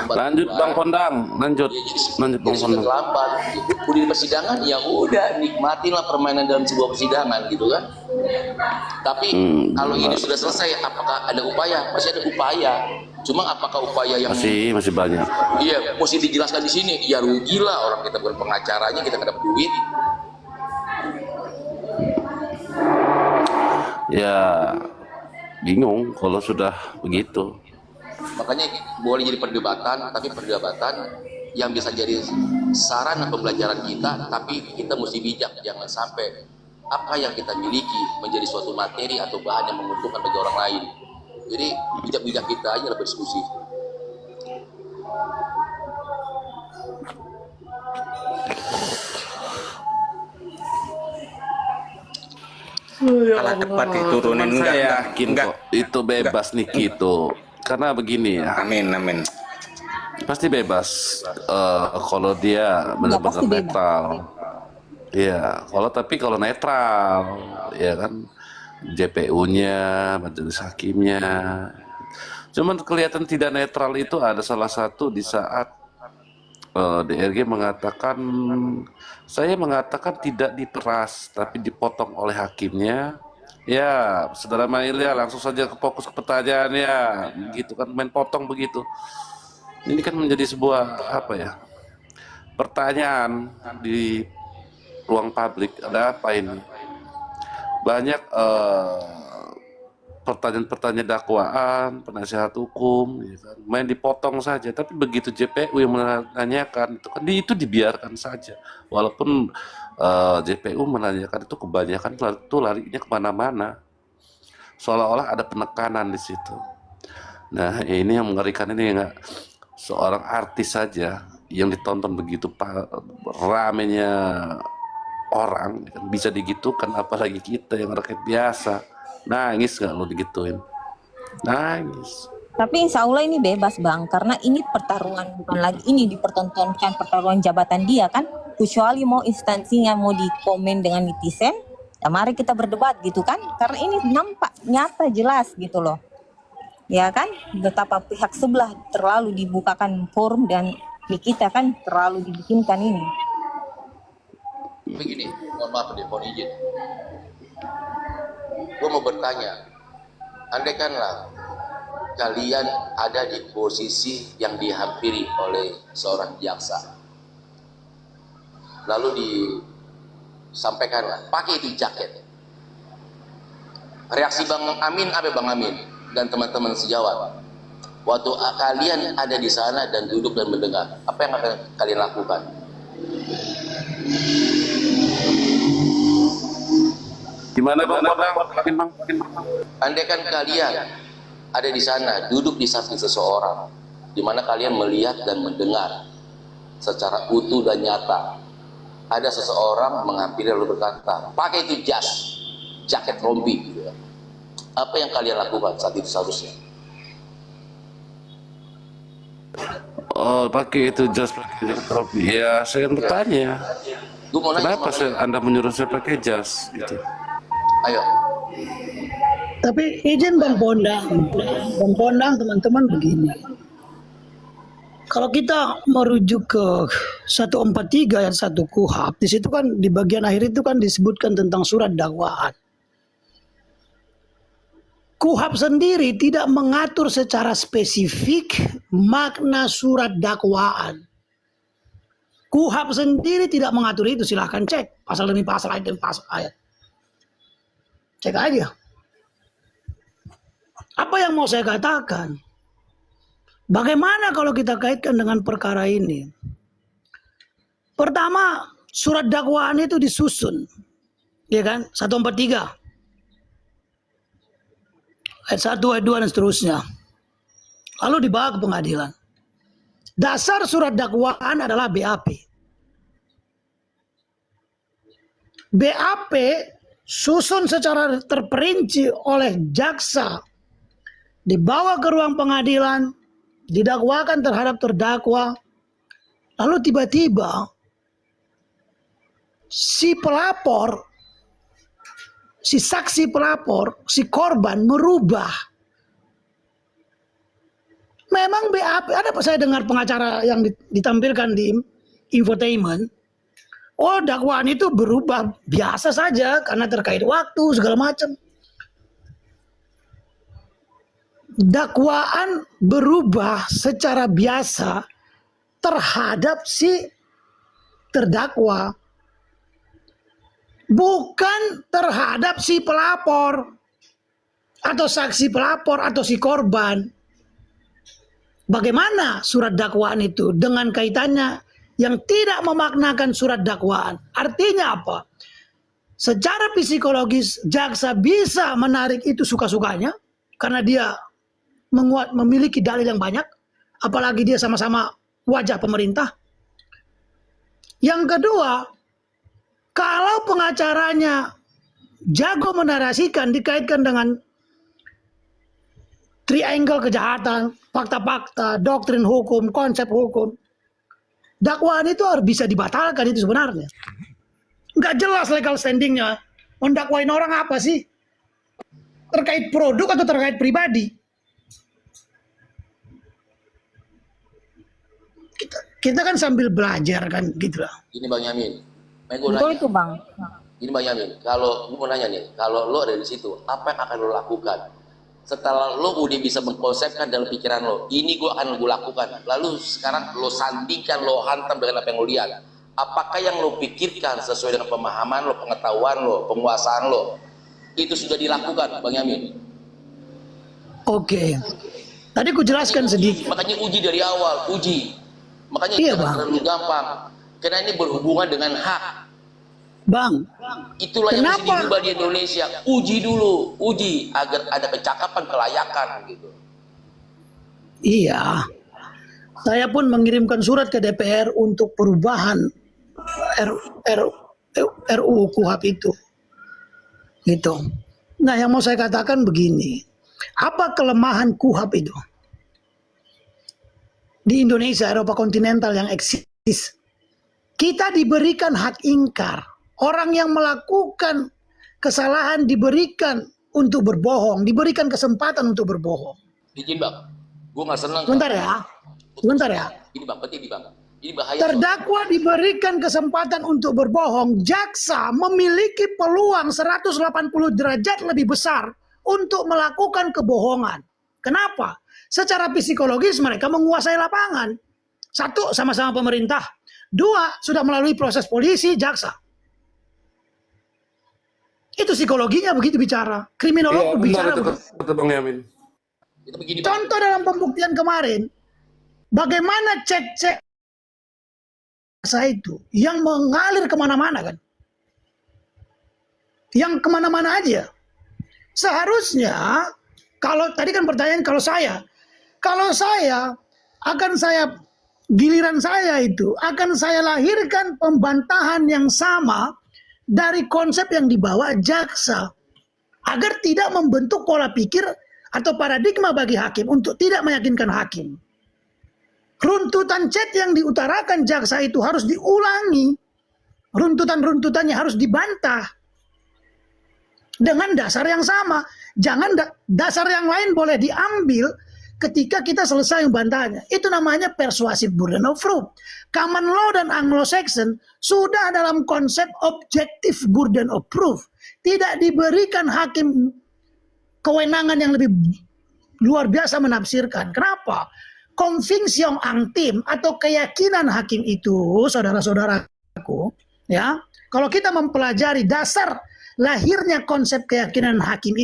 Lanjut Bang Pondang, lanjut Bang Jadi sudah Pondang. terlambat. Udah di persidangan ya udah nikmatilah permainan dalam sebuah persidangan gitu kan. Tapi kalau ini sudah selesai, apakah ada upaya? Masih ada upaya. Cuma apakah upaya yang Masih banyak. iya mesti dijelaskan di sini? Ya rugilah orang kita bukan pengacaranya, kita nggak dapat duit. Ya bingung kalau sudah begitu. Makanya boleh jadi perdebatan, tapi perdebatan yang bisa jadi sarana pembelajaran kita, tapi kita mesti bijak, jangan sampai apa yang kita miliki menjadi suatu materi atau bahan yang menguntungkan bagi orang lain. Jadi bijak-bijak kita aja lah berdiskusi. Salah tepat diturunin, Saya enggak. yakin kok itu bebas nih gitu. Karena begini ya, Amin. pasti bebas kalau dia benar-benar pasti bebas. netral. Iya, kalau netral, ya kan JPU-nya, majelis hakimnya. Cuman kelihatan tidak netral itu ada salah satu di saat DRG mengatakan, saya mengatakan tidak diperas tapi dipotong oleh hakimnya. Ya, saudara Mail ya, langsung saja fokus ke pertanyaan ya, gitu kan, main potong begitu. Ini kan menjadi sebuah apa ya, pertanyaan di ruang publik. Ada apa ini? Banyak pertanyaan-pertanyaan dakwaan, penasihat hukum, ya kan, main dipotong saja. Tapi begitu JPU yang menanyakan itu dibiarkan saja. Walaupun JPU menanyakan itu kebanyakan itu larinya kemana-mana, seolah-olah ada penekanan di situ. Nah ini yang mengerikan, ini nggak seorang artis saja yang ditonton begitu ramenya orang bisa digitukan, apalagi kita yang rakyat biasa. Nangis nggak lo digituin? Nangis. Tapi insya Allah ini bebas Bang, karena ini pertarungan, bukan lagi ini dipertontonkan pertarungan jabatan dia kan. Kecuali mau instansinya mau dikomen dengan netizen, ya mari kita berdebat gitu kan. Karena ini nampak nyata jelas gitu loh, ya kan. Betapa pihak sebelah terlalu dibukakan forum dan di kita kan terlalu dibikinkan ini. Begini, mohon maaf deh, mohon izin. Gue mau bertanya, andaikanlah kalian ada di posisi yang dihampiri oleh seorang jaksa, lalu disampaikanlah pakai itu jaket. Reaksi Bang Amin apa Bang Amin dan teman-teman sejawat? Waktu kalian ada di sana dan duduk dan mendengar, apa yang akan kalian lakukan? Gimana Bang? Andaikan kalian ada di sana, duduk di samping seseorang, di mana kalian melihat dan mendengar secara utuh dan nyata, ada seseorang menghampiri lalu berkata, pakai itu jaket rompi, gitu ya. Apa yang kalian lakukan saat itu seharusnya? Oh, pakai itu pakai rompi. Ya, saya akan bertanya. Gua mau nanya Kenapa sama Anda menyuruh saya pakai jas? Gitu. Ayo. Tapi izin Bang Pondang, teman-teman begini. Kalau kita merujuk ke 143 ayat 1 KUHP, di situ kan di bagian akhir itu kan disebutkan tentang surat dakwaan. KUHP sendiri tidak mengatur secara spesifik makna surat dakwaan. KUHP sendiri tidak mengatur itu, silahkan cek pasal demi pasal, ayat demi pasal ayat. Cek aja. Apa yang mau saya katakan? Bagaimana kalau kita kaitkan dengan perkara ini? Pertama, surat dakwaan itu disusun, ya kan? 143. Ayat 1, ayat 2 dan seterusnya. Lalu dibawa ke pengadilan. Dasar surat dakwaan adalah BAP. BAP susun secara terperinci oleh jaksa, dibawa ke ruang pengadilan, didakwakan terhadap terdakwa, lalu tiba-tiba si pelapor, si saksi pelapor, si korban merubah. Memang BAP, ada apa saya dengar pengacara yang ditampilkan di infotainment, oh dakwaan itu berubah biasa saja karena terkait waktu segala macam. Dakwaan berubah secara biasa terhadap si terdakwa, bukan terhadap si pelapor atau saksi pelapor atau si korban. Bagaimana surat dakwaan itu dengan kaitannya yang tidak memaknakan surat dakwaan? Artinya apa? Secara psikologis jaksa bisa menarik itu suka-sukanya karena dia memiliki dalil yang banyak, apalagi dia sama-sama wajah pemerintah. Yang kedua, kalau pengacaranya jago menarasikan dikaitkan dengan triangle kejahatan, fakta-fakta, doktrin hukum, konsep hukum, dakwaan itu harus bisa dibatalkan itu sebenarnya. Nggak jelas legal standingnya. Mendakwain orang apa sih? Terkait produk atau terkait pribadi? Kita kan sambil belajar kan gitu lah. Ini Bang Yamin. Betul itu Bang. Ini Bang Yamin, kalau gue mau nanya nih, kalau lo ada di situ, apa yang akan lo lakukan? Setelah lo udah bisa mengkonsepkan dalam pikiran lo, ini gue akan gue lakukan. Lalu sekarang lo sandingkan, lo hantam dengan apa yang lo lihat. Apakah yang lo pikirkan sesuai dengan pemahaman lo, pengetahuan lo, penguasaan lo, itu sudah dilakukan, Bang Yamin? Oke. Tadi ku jelaskan sedikit. Makanya uji dari awal, uji. Makanya Iya, jangan Bang. terlalu gampang. Karena ini berhubungan dengan hak. Bang, Itulah yang mesti kenapa? diubah di Indonesia. Uji dulu, uji agar ada kecakapan, kelayakan gitu. Iya. Saya pun mengirimkan surat ke DPR untuk perubahan RUU KUHP itu. Gitu. Nah, yang mau saya katakan begini. Apa kelemahan KUHP itu? Di Indonesia, Eropa kontinental yang eksis. Kita diberikan hak ingkar. Orang yang melakukan kesalahan diberikan untuk berbohong, diberikan kesempatan untuk berbohong. Izin Bang, gue nggak senang. Sebentar ya. Sebentar ya. Ini Bang, penting nih Bang. Ini bahaya. Terdakwa diberikan kesempatan untuk berbohong. Jaksa memiliki peluang 180 derajat lebih besar untuk melakukan kebohongan. Kenapa? Secara psikologis mereka menguasai lapangan. Satu, sama-sama pemerintah. Dua, sudah melalui proses polisi, jaksa. Itu psikologinya begitu bicara. Kriminolog bicara begitu. Betul Bang Yamin. Itu begini Bang. Contoh dalam pembuktian kemarin, bagaimana cek-cek saya itu yang mengalir kemana-mana kan, yang kemana-mana aja. Seharusnya kalau tadi kan pertanyaan kalau saya akan saya giliran saya itu akan saya lahirkan pembantahan yang sama dari konsep yang dibawa jaksa agar tidak membentuk pola pikir atau paradigma bagi hakim untuk tidak meyakinkan hakim. Runtutan chat yang diutarakan jaksa itu harus diulangi. Runtutan-runtutannya harus dibantah. Dengan dasar yang sama. Jangan dasar yang lain boleh diambil ketika kita selesai membantahnya. Itu namanya persuasive burden of proof. Common law dan Anglo-Saxon sudah dalam konsep objective burden of proof. Tidak diberikan hakim kewenangan yang lebih luar biasa menafsirkan. Kenapa? Conviction angtim atau keyakinan hakim itu, saudara-saudaraku, ya, kalau kita mempelajari dasar lahirnya konsep keyakinan hakim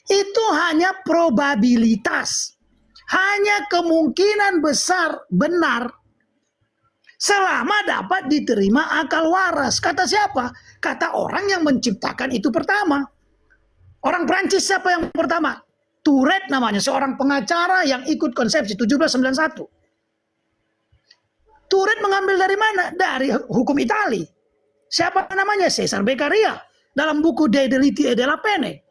itu hanya probabilitas, hanya kemungkinan besar benar selama dapat diterima akal waras. Kata siapa? Kata orang yang menciptakan itu pertama. Orang Prancis siapa yang pertama? Tourette namanya, seorang pengacara yang ikut konsepsi 1791. Tourette mengambil dari mana? Dari hukum Itali. Siapa namanya? Cesar Beccaria dalam buku De Deliti e della Pene.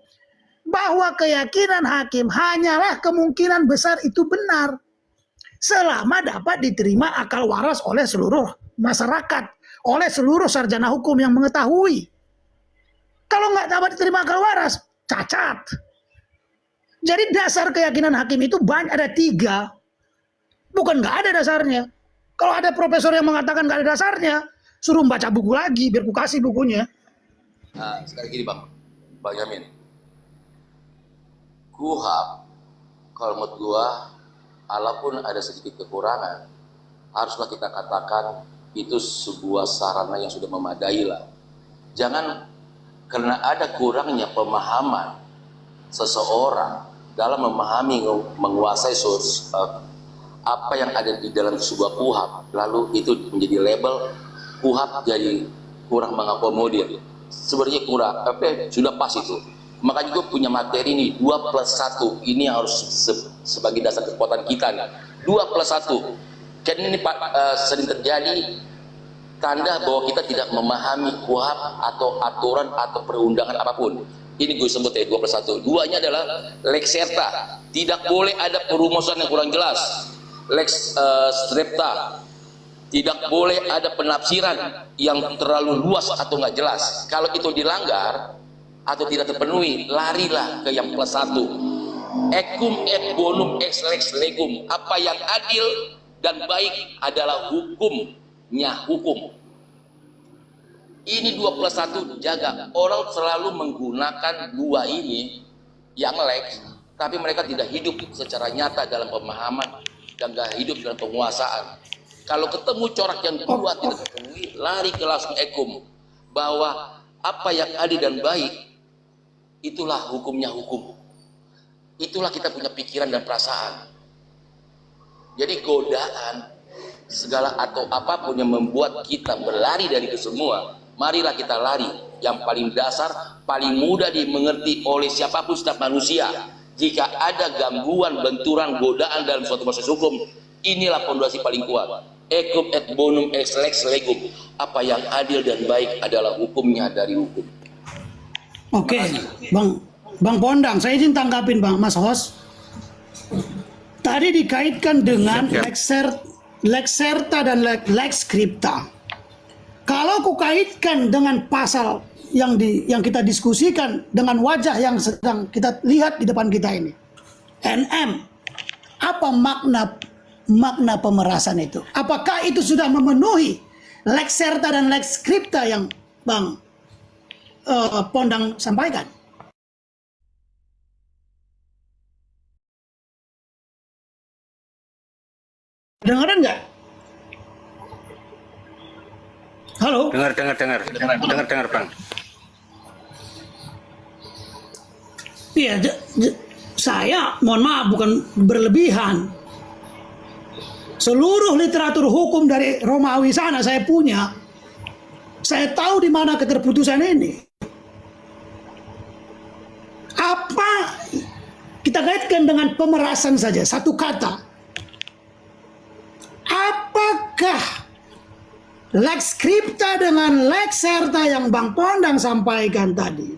Bahwa keyakinan hakim hanyalah kemungkinan besar itu benar selama dapat diterima akal waras oleh seluruh masyarakat, oleh seluruh sarjana hukum yang mengetahui. Kalau nggak dapat diterima akal waras, cacat. Jadi dasar keyakinan hakim itu banyak, ada 3. Bukan nggak ada dasarnya. Kalau ada profesor yang mengatakan nggak ada dasarnya, suruh baca buku lagi, biar ku kasih bukunya. Nah, sekarang gini Bang Yamin. KUHP, kalau menurut gua, walaupun ada sedikit kekurangan, haruslah kita katakan itu sebuah sarana yang sudah memadai lah. Jangan karena ada kurangnya pemahaman seseorang dalam memahami, menguasai apa yang ada di dalam sebuah KUHP, lalu itu menjadi label KUHP jadi kurang mengakomodir. Sebenarnya kurang, tapi sudah pas itu. Makanya gue punya materi ini 2+1, ini harus sebagai dasar kekuatan kita nih. 2+1. Kan ini sering terjadi tanda bahwa kita tidak memahami KUHP atau aturan atau perundangan apapun. Ini gue sebut ya 2+1. Duanya adalah lex serta, tidak boleh ada perumusan yang kurang jelas. Lex strepta, tidak boleh ada penafsiran yang terlalu luas atau nggak jelas. Kalau itu dilanggar atau tidak terpenuhi, larilah ke yang +1. Equum et bonum ex lex legum. Apa yang adil dan baik adalah hukumnya hukum. Ini 2+1 jaga. Orang selalu menggunakan 2 ini yang lex, tapi mereka tidak hidup secara nyata dalam pemahaman dan gak hidup dalam penguasaan. Kalau ketemu corak yang 2 tidak terpenuhi, lari ke langsung ekum, bahwa apa yang adil dan baik itulah hukumnya hukum. Itulah kita punya pikiran dan perasaan. Jadi godaan segala atau apapun yang membuat kita berlari dari itu semua, marilah kita lari yang paling dasar, paling mudah dimengerti oleh siapapun setiap manusia. Jika ada gangguan, benturan, godaan dalam suatu proses hukum, inilah fondasi paling kuat. Equum et bonum ex lex legum. Apa yang adil dan baik adalah hukumnya dari hukum. Oke, Bang Pondang, saya izin tanggapin Mas Hos. Tadi dikaitkan dengan lex serta dan lex scripta. Kalau kukaitkan dengan pasal yang kita diskusikan dengan wajah yang sedang kita lihat di depan kita ini, NM, apa makna pemerasan itu? Apakah itu sudah memenuhi lex serta dan lex scripta yang Bang Pondang sampaikan? Dengaran nggak? Halo? Dengar, Bang. Iya, saya mohon maaf bukan berlebihan. Seluruh literatur hukum dari Romawi sana saya punya. Saya tahu di mana keterputusan ini. Apa kita kaitkan dengan pemerasan saja, satu kata. Apakah lex scripta dengan lex serta yang Bang Pondang sampaikan tadi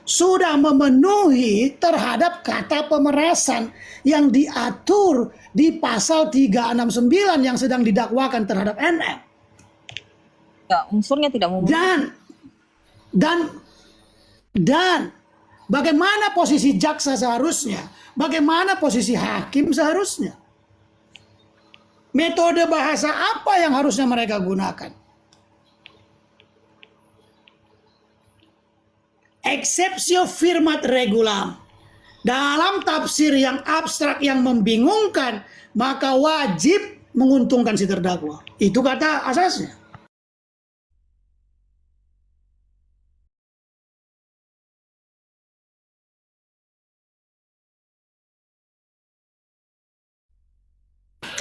sudah memenuhi terhadap kata pemerasan yang diatur di pasal 369 yang sedang didakwakan terhadap NM? Ya, unsurnya tidak memenuhi. Dan bagaimana posisi jaksa seharusnya? Bagaimana posisi hakim seharusnya? Metode bahasa apa yang harusnya mereka gunakan? Exceptio firmat regulam. Dalam tafsir yang abstrak yang membingungkan, maka wajib menguntungkan si terdakwa. Itu kata asasnya.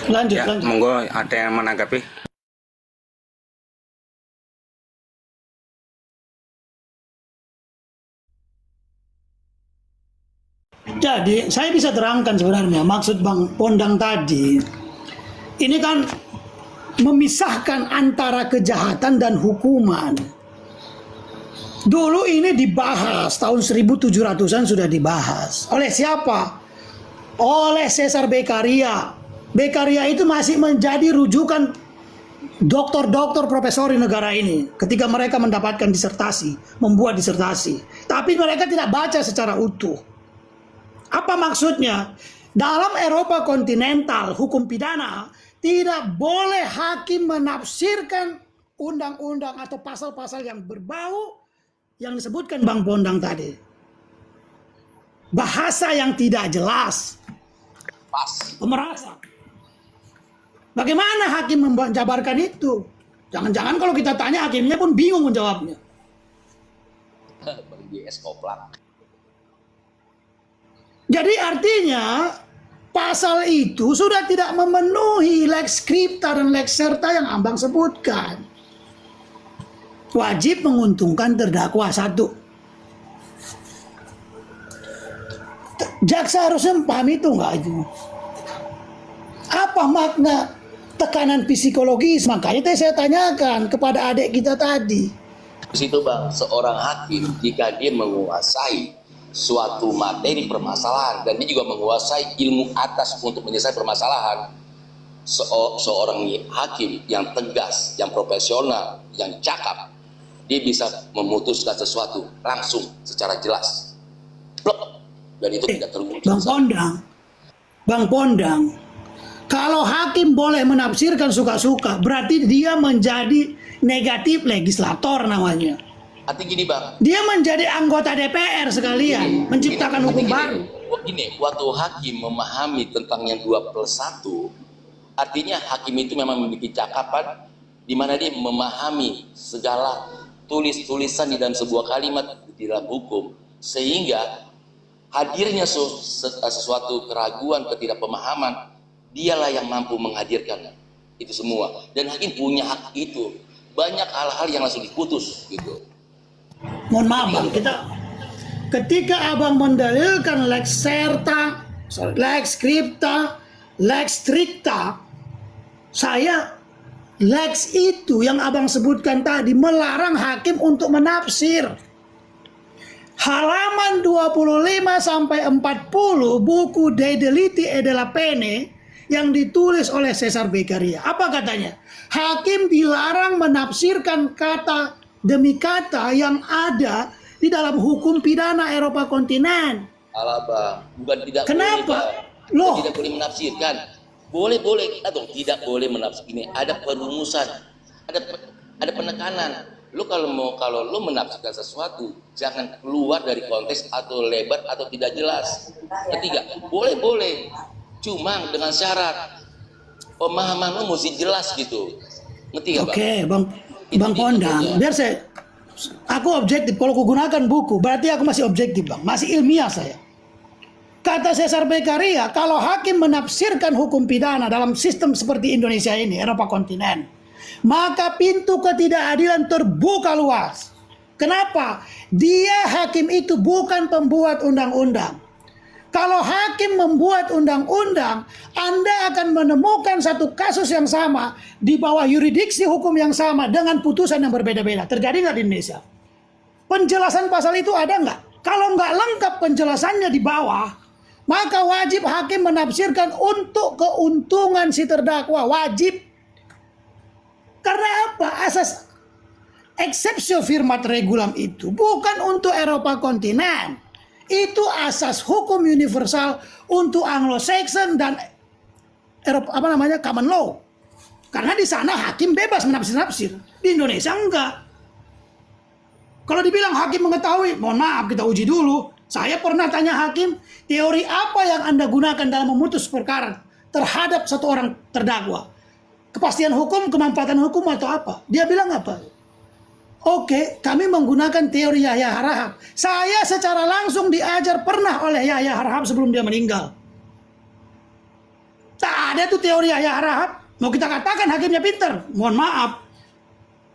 Lanjut, Ya, lanjut. monggo ada yang menanggapi. Jadi saya bisa terangkan sebenarnya maksud Bang Pondang tadi. Ini kan memisahkan antara kejahatan dan hukuman. Dulu ini dibahas, tahun 1700-an sudah dibahas. Oleh siapa? Oleh Caesar Beccaria. Beccaria itu masih menjadi rujukan doktor-doktor profesor di negara ini ketika mereka mendapatkan disertasi, membuat disertasi. Tapi mereka tidak baca secara utuh. Apa maksudnya? Dalam Eropa kontinental, hukum pidana tidak boleh hakim menafsirkan undang-undang atau pasal-pasal yang berbau yang disebutkan Bang Pondang tadi. Bahasa yang tidak jelas. Pemerasan. Bagaimana hakim menjabarkan itu? Jangan-jangan kalau kita tanya hakimnya pun bingung menjawabnya. Bang JS Koplak. Jadi artinya pasal itu sudah tidak memenuhi lex scripta dan lex serta yang Abang sebutkan. Wajib menguntungkan terdakwa satu. Jaksa harusnya paham itu enggak itu? Apa makna tekanan psikologis? Makanya tadi saya tanyakan kepada adik kita tadi. Di situ Bang, seorang hakim jika dia menguasai suatu materi permasalahan dan dia juga menguasai ilmu atas untuk menyelesaikan permasalahan, seorang hakim yang tegas, yang profesional, yang cakap, dia bisa memutuskan sesuatu langsung secara jelas. Blok. Dan itu tidak terwujud. Bang Pondang, kalau hakim boleh menafsirkan suka-suka, berarti dia menjadi negatif legislator namanya. Artinya gini Bang, dia menjadi anggota DPR sekalian, menciptakan hukum baru. Gini, waktu hakim memahami tentang yang 2+1, artinya hakim itu memang memiliki cakapan di mana dia memahami segala tulisan di dalam sebuah kalimat di dalam hukum, sehingga hadirnya sesuatu keraguan, ketidakpemahaman, dialah yang mampu menghadirkan itu semua. Dan hakim punya hak itu. Banyak hal-hal yang langsung diputus gitu. Mohon maaf Bang, ketika Abang mendalilkan lex serta, lex scripta, lex stricta, saya lex itu yang Abang sebutkan tadi melarang hakim untuk menafsir. Halaman 25 sampai 40 buku De Deliti e della Pene yang ditulis oleh Caesar Beccaria. Apa katanya? Hakim dilarang menafsirkan kata demi kata yang ada di dalam hukum pidana Eropa kontinen. Alah Bang, bukan tidak Kenapa? boleh. Bang. Tidak boleh menafsirkan. Boleh atau tidak boleh menafsirkan. Ini ada perumusan, ada penekanan. Kalau lu menafsirkan sesuatu, jangan keluar dari konteks atau lebar atau tidak jelas. Ketiga, boleh. Cuma dengan syarat pemahaman lu mesti jelas gitu. Ngerti gak Bang? Oke, Bang Pondang, biar aku objektif. Kalau aku gunakan buku, berarti aku masih objektif Bang, masih ilmiah saya. Kata Caesar Beccaria, kalau hakim menafsirkan hukum pidana dalam sistem seperti Indonesia ini, Eropa kontinen, maka pintu ketidakadilan terbuka luas. Kenapa? Dia hakim itu bukan pembuat undang-undang. Kalau hakim membuat undang-undang, Anda akan menemukan satu kasus yang sama di bawah yurisdiksi hukum yang sama dengan putusan yang berbeda-beda. Terjadi nggak di Indonesia? Penjelasan pasal itu ada nggak? Kalau nggak lengkap penjelasannya di bawah, maka wajib hakim menafsirkan untuk keuntungan si terdakwa. Wajib. Karena apa? Asas exceptio firmat regulam itu bukan untuk Eropa kontinen. Itu asas hukum universal untuk Anglo-Saxon dan Eropa, common law. Karena di sana hakim bebas menafsir-nafsir. Di Indonesia enggak. Kalau dibilang hakim mengetahui, mohon maaf kita uji dulu. Saya pernah tanya hakim, teori apa yang Anda gunakan dalam memutus perkara terhadap satu orang terdakwa? Kepastian hukum, kemanfaatan hukum atau apa? Dia bilang apa? Oke, kami menggunakan teori Yahya Harahap. Saya secara langsung diajar pernah oleh Yahya Harahap sebelum dia meninggal. Tak Ada tuh teori Ayah Rahab, mau kita katakan hakimnya pinter. Mohon maaf,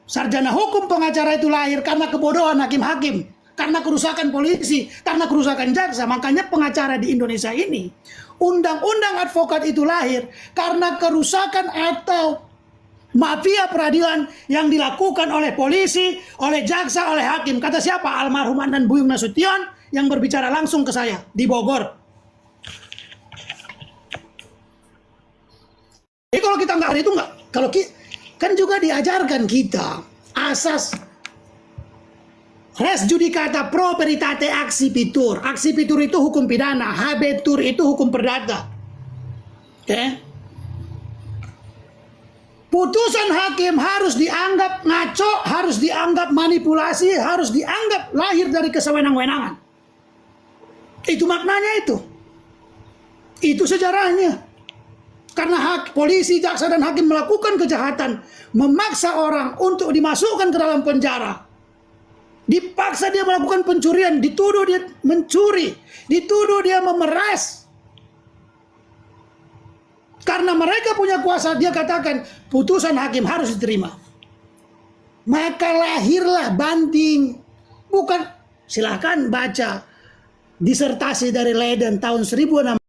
sarjana hukum pengacara itu lahir karena kebodohan hakim-hakim, karena kerusakan polisi, karena kerusakan jaksa. Makanya pengacara di Indonesia ini, undang-undang advokat itu lahir karena kerusakan atau mafia peradilan yang dilakukan oleh polisi, oleh jaksa, oleh hakim. Kata siapa? Almarhum Adnan Buyung Nasution yang berbicara langsung ke saya di Bogor. Jadi kalau kita nggak itu nggak, kalau kan juga diajarkan kita asas res judicata pro veritate accipitur. Accipitur itu hukum pidana, habetur itu hukum perdata. Oke? Putusan hakim harus dianggap ngaco, harus dianggap manipulasi, harus dianggap lahir dari kesewenang-wenangan. Itu maknanya itu. Itu sejarahnya. Karena polisi, jaksa, dan hakim melakukan kejahatan, memaksa orang untuk dimasukkan ke dalam penjara. Dipaksa dia melakukan pencurian, dituduh dia mencuri, dituduh dia memeras. Karena mereka punya kuasa, dia katakan putusan hakim harus diterima. Maka lahirlah banding. Bukan, silahkan baca disertasi dari Leiden tahun 1600.